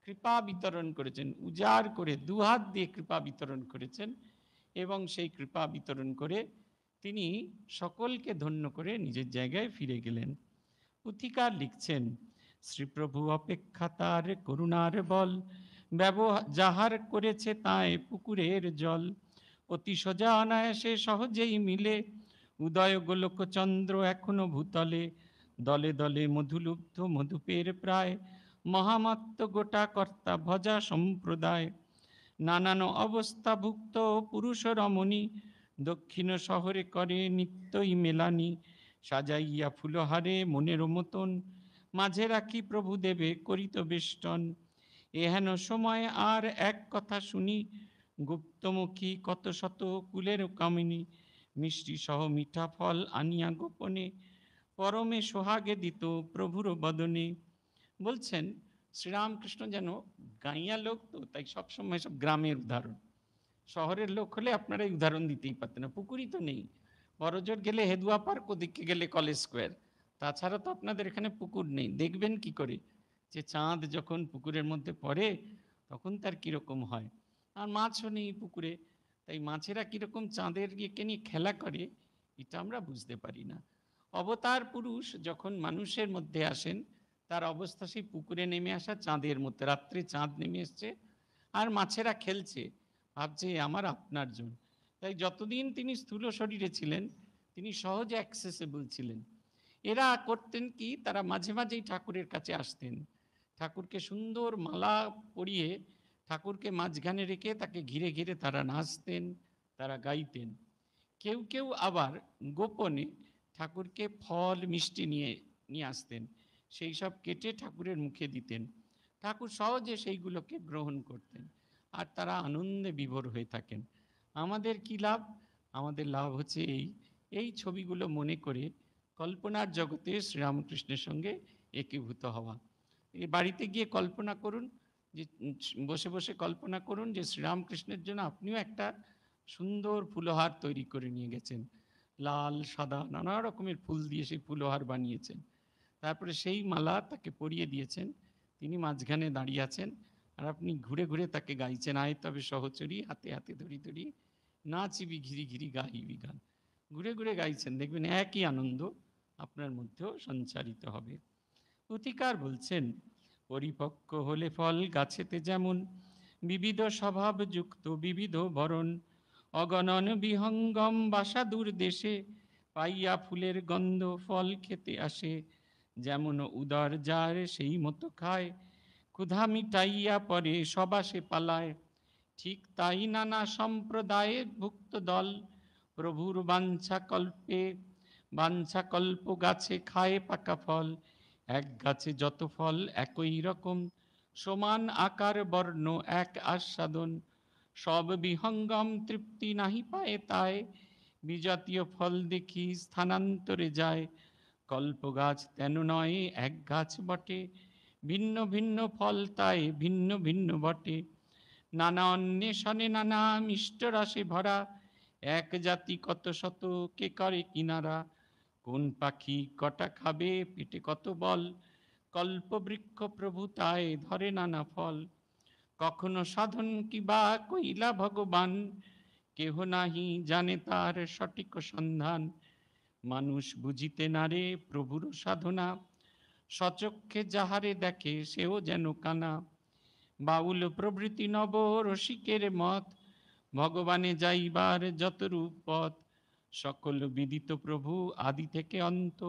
Speaker 1: কৃপা বিতরণ করেছেন, উজাড় করে দুহাত দিয়ে কৃপা বিতরণ করেছেন, এবং সেই কৃপা বিতরণ করে তিনি সকলকে ধন্য করে নিজের জায়গায় ফিরে গেলেন। পুথিকার লিখছেন, শ্রীপ্রভু অপেক্ষা তার করুণার বল, যাহার করেছে তাই পুকুরের জল, অতি সোজা অনায়াসে সহজেই মিলে, উদয় গোলক চন্দ্র এখনো ভূতলে, দলে দলে মধুলুব্ধ মধুপের প্রায়, মহামাত্ম গোটা কর্তা ভজা সম্প্রদায়। নানান অবস্থাভুক্ত পুরুষ রমণী, দক্ষিণ শহরে করে নিত্যই মেলানি, সাজাইয়া ফুলহারে মনের মতন, মাঝে রাখি প্রভু দেবে করিত বেষ্টন। এহেন সময় আর এক কথা শুনি, গুপ্তমুখী কত শত কুলের কামিনী, মিষ্টি সহ মিঠা ফল আনিয়া গোপনে, পরমে সোহাগে দিত প্রভুর বদনে। বলছেন শ্রীরামকৃষ্ণ যেন গাইয়া লোক, তো তাই সবসময় সব গ্রামের উদাহরণ, শহরের লোক হলে আপনারা এই উদাহরণ দিতেই পারতেন না, পুকুরই তো নেই। বড়জোর গেলে হেদুয়া পার্ক, ওদিকে গেলে কলেজ স্কোয়ার, তাছাড়া তো আপনাদের এখানে পুকুর নেই, দেখবেন কি করে? যে চাঁদ যখন পুকুরের মধ্যে পড়ে তখন তার কীরকম হয়, আর মাছও নেই পুকুরে, তাই মাছেরা কীরকম চাঁদের ইয়েকে নিয়ে খেলা করে এটা আমরা বুঝতে পারি না। অবতার পুরুষ যখন মানুষের মধ্যে আসেন তার অবস্থা সেই পুকুরে নেমে আসা চাঁদের মধ্যে, রাত্রে চাঁদ নেমে এসছে আর মাছেরা খেলছে, ভাবছে আমার আপনার জন্য। তাই যতদিন তিনি স্থূল শরীরে ছিলেন তিনি সহজে অ্যাক্সেসেবল ছিলেন। এরা করতেন কি, তারা মাঝে মাঝেই ঠাকুরের কাছে আসতেন, ঠাকুরকে সুন্দর মালা পরিয়ে ঠাকুরকে মাঝখানে রেখে তাকে ঘিরে ঘিরে তারা নাচতেন, তারা গাইতেন। কেউ কেউ আবার গোপনে ঠাকুরকে ফল মিষ্টি নিয়ে নিয়ে আসতেন, সেই সব কেটে ঠাকুরের মুখে দিতেন, ঠাকুর সহজে সেইগুলোকে গ্রহণ করতেন আর তারা আনন্দে বিভোর হয়ে থাকেন। আমাদের কি লাভ? আমাদের লাভ হচ্ছে এই ছবিগুলো মনে করে কল্পনার জগতে শ্রীরামকৃষ্ণের সঙ্গে একীভূত হওয়া। এই বাড়িতে গিয়ে কল্পনা করুন, যে বসে বসে কল্পনা করুন যে শ্রীরামকৃষ্ণের জন্য আপনিও একটা সুন্দর ফুলহার তৈরি করে নিয়ে গেছেন, লাল সাদা নানা রকমের ফুল দিয়ে সেই ফুলহার বানিয়েছেন, তারপরে সেই মালা তাকে পরিয়ে দিয়েছেন, তিনি মাঝখানে দাঁড়িয়ে আছেন আর আপনি ঘুরে ঘুরে তাকে গাইছেন, আয় তবে সহচরী হাতে হাতে ধরি ধরি নাচিবি ঘিরি ঘিরি গাহিবি গান, ঘুরে ঘুরে গাইছেন, দেখবেন একই আনন্দ আপনার মধ্যেও সঞ্চারিত হবে। অধিকার বলছেন, পরিপক্ক হলে ফল গাছেতে যেমন বিবিধ স্বভাব যুক্ত বিবিধ বরণ, অগণন বিহঙ্গম বাসা দূর দেশে পাইয়া ফুলের গন্ধ ফল খেতে আসে, যেমন উদর যার সেই মতো খায়, ক্ষুধা মিটাইয়া পরে সবাসে পালায়, ঠিক তাই নানা সম্প্রদায়ে ভুক্ত দল প্রভুর বাঞ্ছা কল্প গাছে খায় পাকা ফল, এক গাছে যত ফল একই রকম সমান আকার বর্ণ এক আস্বাদন, সব বিহঙ্গম তৃপ্তি নাহি পায় তাই, বিজাতীয় ফল দেখি স্থানান্তরে যায়, কল্প গাছ তেন নয় এক গাছ বটে, ভিন্ন ভিন্ন ফল তাই ভিন্ন ভিন্ন বটে, নানা অন্বেষণে নানা মিষ্ট রসে ভরা, এক জাতি কত শত কে করে কিনারা, কোন পাখি কটা খাবে পেটে কত বল, কল্পবৃক্ষ প্রভু তাই ধরে নানা ফল, কখনো সাধন কিবা কইলা ভগবান, কেহ নাহি জানে তার সঠিক সন্ধান, মানুষ বুঝিতে নারে প্রভুর সাধনা, সচক্ষে যাহারে দেখে সেও যেন কানা, বাউল প্রভৃতি নব রসিকের মত, ভগবানে যাইবার যত রূপ পথ, সকল বিদিত প্রভু আদি থেকে অন্ত,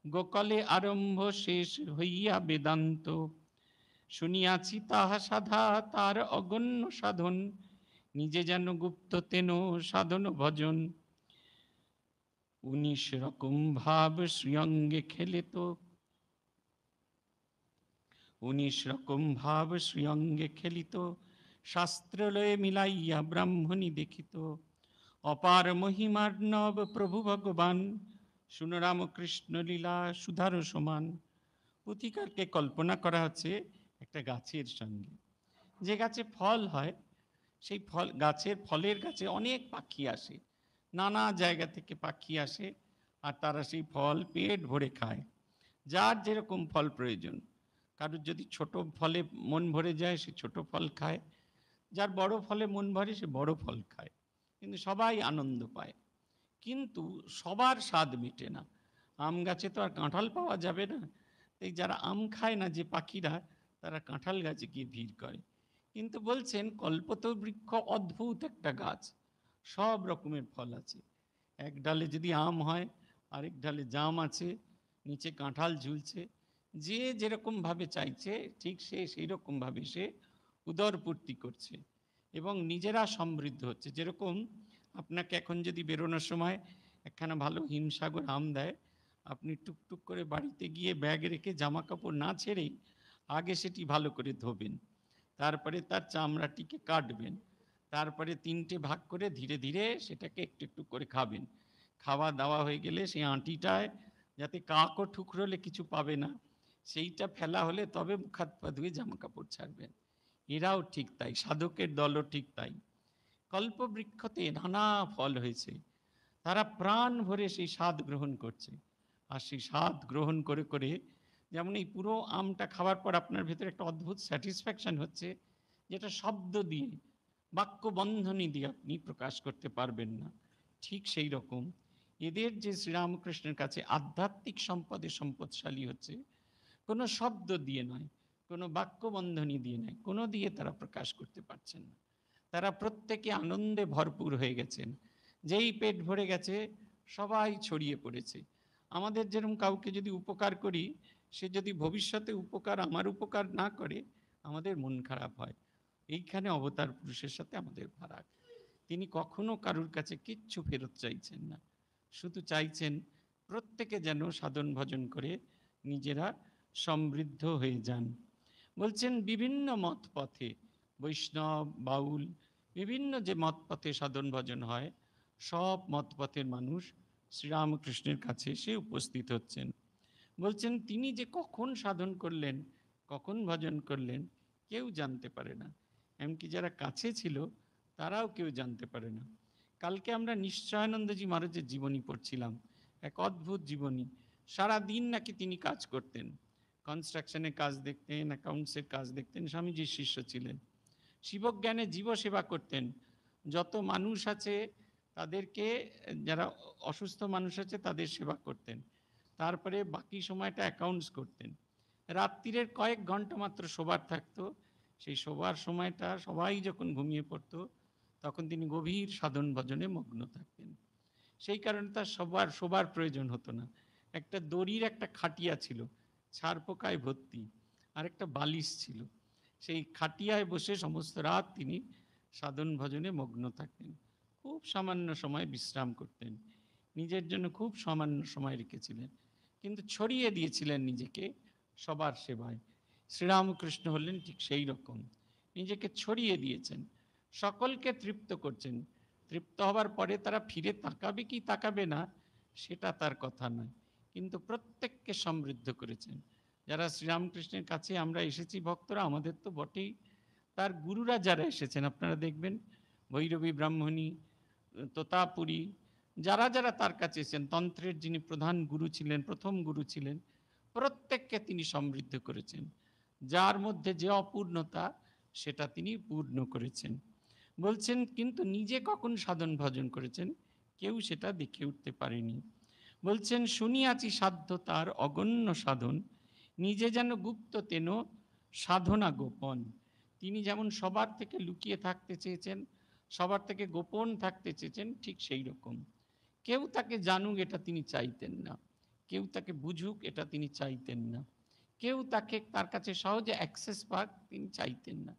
Speaker 1: গোকলে আরম্ভ শেষ হইয়া বেদান্ত, শুনিয়াছি তাহা সাধা তার অগণ্য সাধন, নিজে যেন গুপ্ত তেন সাধন ভজন, 19 রকম ভাব শ্রীঅঙ্গে খেলে তো, 19 রকম ভাব শ্রীঅঙ্গে খেলিত, শাস্ত্রলয়ে মিলাইয়া ব্রাহ্মণী দেখিত, অপার মহিমার নব প্রভু ভগবান, শুন রামকৃষ্ণ লীলা সুধার সমান। পুথিকারকে কল্পনা করা হচ্ছে একটা গাছের সঙ্গে, যে গাছে ফল হয় সেই ফলের গাছে অনেক পাখি আসে, নানা জায়গা থেকে পাখি আসে আর তারা সেই ফল পেট ভরে খায়, যার যেরকম ফল প্রয়োজন, কারোর যদি ছোট ফলে মন ভরে যায় সে ছোট ফল খায়, যার বড় ফলে মন ভরে সে বড় ফল খায়, কিন্তু সবাই আনন্দ পায়। কিন্তু সবার স্বাদ মেটে না, আম গাছে তো আর কাঁঠাল পাওয়া যাবে না, তাই যারা আম খায় না যে পাখিরা, তারা কাঁঠাল গাছে গিয়ে ভিড় করে। কিন্তু বলছেন কল্পতরু বৃক্ষ অদ্ভুত একটা গাছ, সব রকমের ফল আছে, এক ডালে যদি আম হয় আরেক ডালে জাম আছে, নিচে কাঁঠাল ঝুলছে, যে যেরকম ভাবে চাইছে ঠিক সে সেই রকম ভাবে সে উদরপূর্তি করছে এবং নিজেরা সমৃদ্ধ হচ্ছে। যেরকম আপনাকে এখন যদি বেরোনোর সময় একখানা ভালো হিমসাগর আম দেয়, আপনি টুকটুক করে বাড়িতে গিয়ে ব্যাগ রেখে জামা কাপড় না ছেড়েই আগে সেটি ভালো করে ধোবেন, তারপরে তার চামড়াটিকে কাটবেন, তারপরে 3টে ভাগ করে ধীরে ধীরে সেটাকে একটু একটু করে খাবেন, খাওয়া দাওয়া হয়ে গেলে সেই আঁটিটায় যাতে কাকও ঠুকরোলে কিছু পাবে না, সেইটা ফেলা হলে তবে মুখ হাত পা ধুয়ে জামা কাপড় ছাড়বেন। এরাও ঠিক তাই, সাধকের দলও ঠিক তাই, কল্পবৃক্ষতে নানা ফল হয়েছে, তারা প্রাণ ভরে সেই স্বাদ গ্রহণ করছে, আর সেই স্বাদ গ্রহণ করে করে যেমন এই পুরো আমটা খাওয়ার পর আপনার ভেতরে একটা অদ্ভুত স্যাটিসফ্যাকশন হচ্ছে, যেটা শব্দ দিয়ে, বাক্য বন্ধনী দিয়ে আপনি প্রকাশ করতে পারবেন না। ঠিক সেই রকম এদের যে শ্রীরামকৃষ্ণের কাছে আধ্যাত্মিক সম্পদে সম্পদশালী হচ্ছে, কোনো শব্দ দিয়ে নয়, কোনো বাক্য বন্ধনী দিয়ে নয়, কোনো দিয়ে তারা প্রকাশ করতে পারছেন না। তারা প্রত্যেকে আনন্দে ভরপুর হয়ে গেছেন। যেই পেট ভরে গেছে সবাই ছড়িয়ে পড়েছে। আমাদের যেরকম কাউকে যদি উপকার করি, সে যদি ভবিষ্যতে আমার উপকার না করে, আমাদের মন খারাপ হয়। এইখানে অবতার পুরুষের সাথে আমাদের ফারাক। তিনি কখনো কারুর কাছে কিচ্ছু ফেরত চাইছেন না, শুধু চাইছেন প্রত্যেকে যেন সাধন ভজন করে নিজেরা সমৃদ্ধ হয়ে যান। বলছেন বিভিন্ন মত পথে, বৈষ্ণব, বাউল, বিভিন্ন যে মত পথে সাধন ভজন হয়, সব মত পথের মানুষ শ্রীরামকৃষ্ণের কাছে এসে উপস্থিত হচ্ছেন। বলছেন তিনি যে কখন সাধন করলেন, কখন ভজন করলেন, কেউ জানতে পারে না। এমনকি যারা কাছে ছিল তারাও কেউ জানতে পারে না। কালকে আমরা নিশ্চয়ানন্দজি মহারাজের জীবনী পড়ছিলাম, এক অদ্ভুত জীবনী। সারা দিন নাকি তিনি কাজ করতেন, কনস্ট্রাকশনের কাজ দেখতেন, অ্যাকাউন্টসের কাজ দেখতেন, স্বামীজির শিষ্য ছিলেন। শিবজ্ঞানে জীব সেবা করতেন। যত মানুষ আছে তাদেরকে, যারা অসুস্থ মানুষ আছে তাদের সেবা করতেন, তারপরে বাকি সময়টা অ্যাকাউন্টস করতেন। রাত্রিরের কয়েক ঘন্টা মাত্র শোবার থাকতো, সেই শোবার সময়টা সবাই যখন ঘুমিয়ে পড়তো তখন তিনি গভীর সাধন ভজনে মগ্ন থাকতেন। সেই কারণে তার শোবার প্রয়োজন হতো না। একটা দড়ির একটা খাটিয়া ছিল, ছাড় পোকায় ভর্তি, আর একটা বালিশ ছিল। সেই খাটিয়ায় বসে সমস্ত রাত তিনি সাধন ভজনে মগ্ন থাকতেন। খুব সামান্য সময় বিশ্রাম করতেন, নিজের জন্য খুব সামান্য সময় রেখেছিলেন, কিন্তু ছড়িয়ে দিয়েছিলেন নিজেকে সবার সেবায়। শ্রীরামকৃষ্ণ হলেন ঠিক সেই রকম, নিজেকে ছড়িয়ে দিয়েছেন, সকলকে তৃপ্ত করছেন। তৃপ্ত হবার পরে তারা ফিরে তাকাবে কি তাকাবে না সেটা তার কথা নয়, কিন্তু প্রত্যেককে সমৃদ্ধ করেছেন। যারা শ্রীরামকৃষ্ণের কাছে আমরা এসেছি ভক্তরা, আমাদের তো বটেই, তার গুরুরা যারা এসেছেন আপনারা দেখবেন, ভৈরবী ব্রাহ্মণী, তোতাপুরী, যারা যারা তার কাছে এসেছেন, তন্ত্রের যিনি প্রধান গুরু ছিলেন, প্রথম গুরু ছিলেন, প্রত্যেককে তিনি সমৃদ্ধ করেছেন। যার মধ্যে যে অপূর্ণতা সেটা তিনি পূর্ণ করেছেন। বলছেন কিন্তু নিজে কখন সাধন ভজন করেছেন কেউ সেটা দেখে উঠতে পারেনি। বলছেন শুনিয়াছি সাধ্য তার অগণ্য সাধন, নিজে যেন গুপ্ত তেন সাধনা গোপন। তিনি যেমন সবার থেকে লুকিয়ে থাকতে চেয়েছেন, সবার থেকে গোপন থাকতে চেয়েছেন, ঠিক সেই রকম কেউ তাকে জানুক এটা তিনি চাইতেন না, কেউ তাকে বুঝুক এটা তিনি চাইতেন না, কেউ তার কাছে সহজে অ্যাক্সেস পাক তিনি চাইতেন না।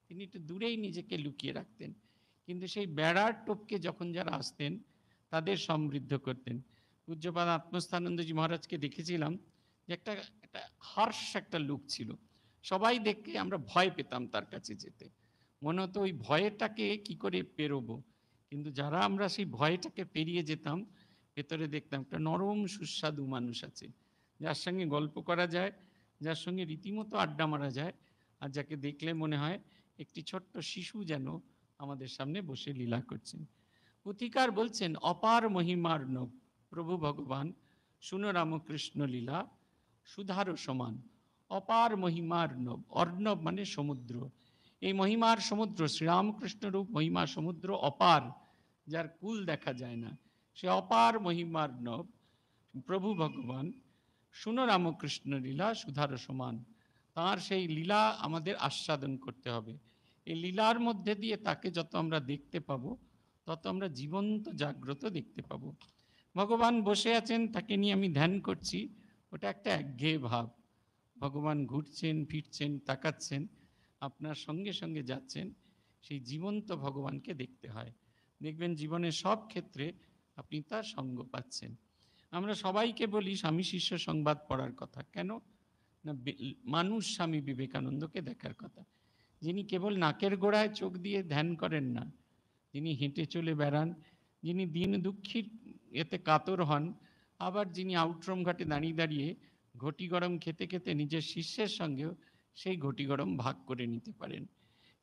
Speaker 1: তিনি একটু দূরেই নিজেকে লুকিয়ে রাখতেন, কিন্তু সেই বেড়ার টপকে যখন যারা আসতেন তাদের সমৃদ্ধ করতেন। পূজ্যপাদ আত্মস্থানন্দজি মহারাজকে দেখেছিলাম যে একটা একটা হার্শ একটা লুক ছিল, সবাই দেখে আমরা ভয় পেতাম তার কাছে যেতে, মনে হতো ওই ভয়টাকে কি করে পেরোবো। কিন্তু যারা আমরা সেই ভয়টাকে পেরিয়ে যেতাম, ভেতরে দেখতাম একটা নরম সুস্বাদু মানুষ আছে, যার সঙ্গে গল্প করা যায়, যার সঙ্গে রীতিমতো আড্ডা মারা যায়, আর যাকে দেখলে মনে হয় একটি ছোট্ট শিশু যেন আমাদের সামনে বসে লীলা করছেন। পুথিকার বলছেন অপার মহিমার্ণব প্রভু ভগবান, শুনো রামকৃষ্ণ লীলা সুধার সমান। অপার মহিমার্ণব, অর্ণব মানে সমুদ্র, এই মহিমার সমুদ্র, শ্রীরামকৃষ্ণ রূপ মহিমা সমুদ্র অপার, যার কুল দেখা যায় না, সে অপার মহিমার্ণব প্রভু ভগবান, শুনো রামকৃষ্ণ লীলা সুধার সমান। তাঁর সেই লীলা আমাদের আস্বাদন করতে হবে। এই লীলার মধ্যে দিয়ে তাকে যত আমরা দেখতে পাবো তত আমরা জীবন্ত জাগ্রত দেখতে পাবো। ভগবান বসে আছেন, তাকে নিয়ে আমি ধ্যান করছি, ওটা একটা একঘেয়ে ভাব। ভগবান ঘুরছেন ফিরছেন তাকাচ্ছেন, আপনার সঙ্গে সঙ্গে যাচ্ছেন, সেই জীবন্ত ভগবানকে দেখতে হয়। দেখবেন জীবনের সব ক্ষেত্রে আপনি তার সঙ্গ পাচ্ছেন। আমরা সবাইকে বলি স্বামী শিষ্য সংবাদ পড়ার কথা, কেন না মানুষ স্বামী বিবেকানন্দকে দেখার কথা, যিনি কেবল নাকের গোড়ায় চোখ দিয়ে ধ্যান করেন না, যিনি হেঁটে চলে বেড়ান, যিনি দিন দুঃখীর এতে কাতর হন, আবার যিনি আউটরম ঘাটে দাঁড়িয়ে দাঁড়িয়ে ঘটি গরম খেতে খেতে নিজের শিষ্যের সঙ্গেও সেই ঘটি গরম ভাগ করে নিতে পারেন।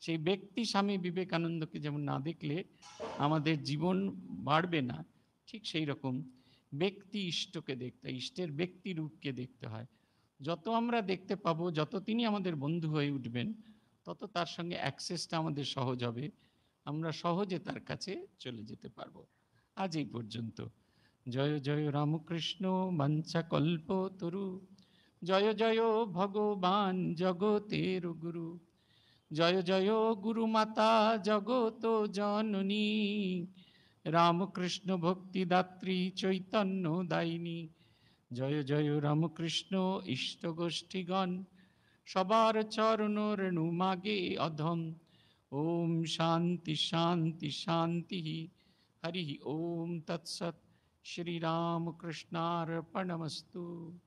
Speaker 1: সেই ব্যক্তি স্বামী বিবেকানন্দকে যেমন না দেখলে আমাদের জীবন বাড়বে না, ঠিক সেই রকম ব্যক্তি ইষ্টকে দেখতে হয়, ইষ্টের ব্যক্তি রূপকে দেখতে হয়। যত আমরা দেখতে পাবো, যত তিনি আমাদের বন্ধু হয়ে উঠবেন, তত তার সঙ্গে অ্যাক্সেসটা আমাদের সহজ হবে। আমরা সহজে তার কাছে চলে যেতে পারবো। আজ এই পর্যন্ত। জয় জয় রামকৃষ্ণ বাঞ্ছা কল্পতরু, জয় জয় ভগবান জগতের গুরু, জয় জয় গুরু মাতা জগত জননী, রামকৃষ্ণ ভক্তিদাত্রী চৈতন্য দায়িনী। জয় জয় রামকৃষ্ণ ইষ্ট গোষ্ঠীগণ, সবার চরণ রেণু মাগে অধম। ওম শান্তি শান্তি শান্তি। হরি ওম তৎসৎ। শ্রীরামকৃষ্ণার্পণমস্তু।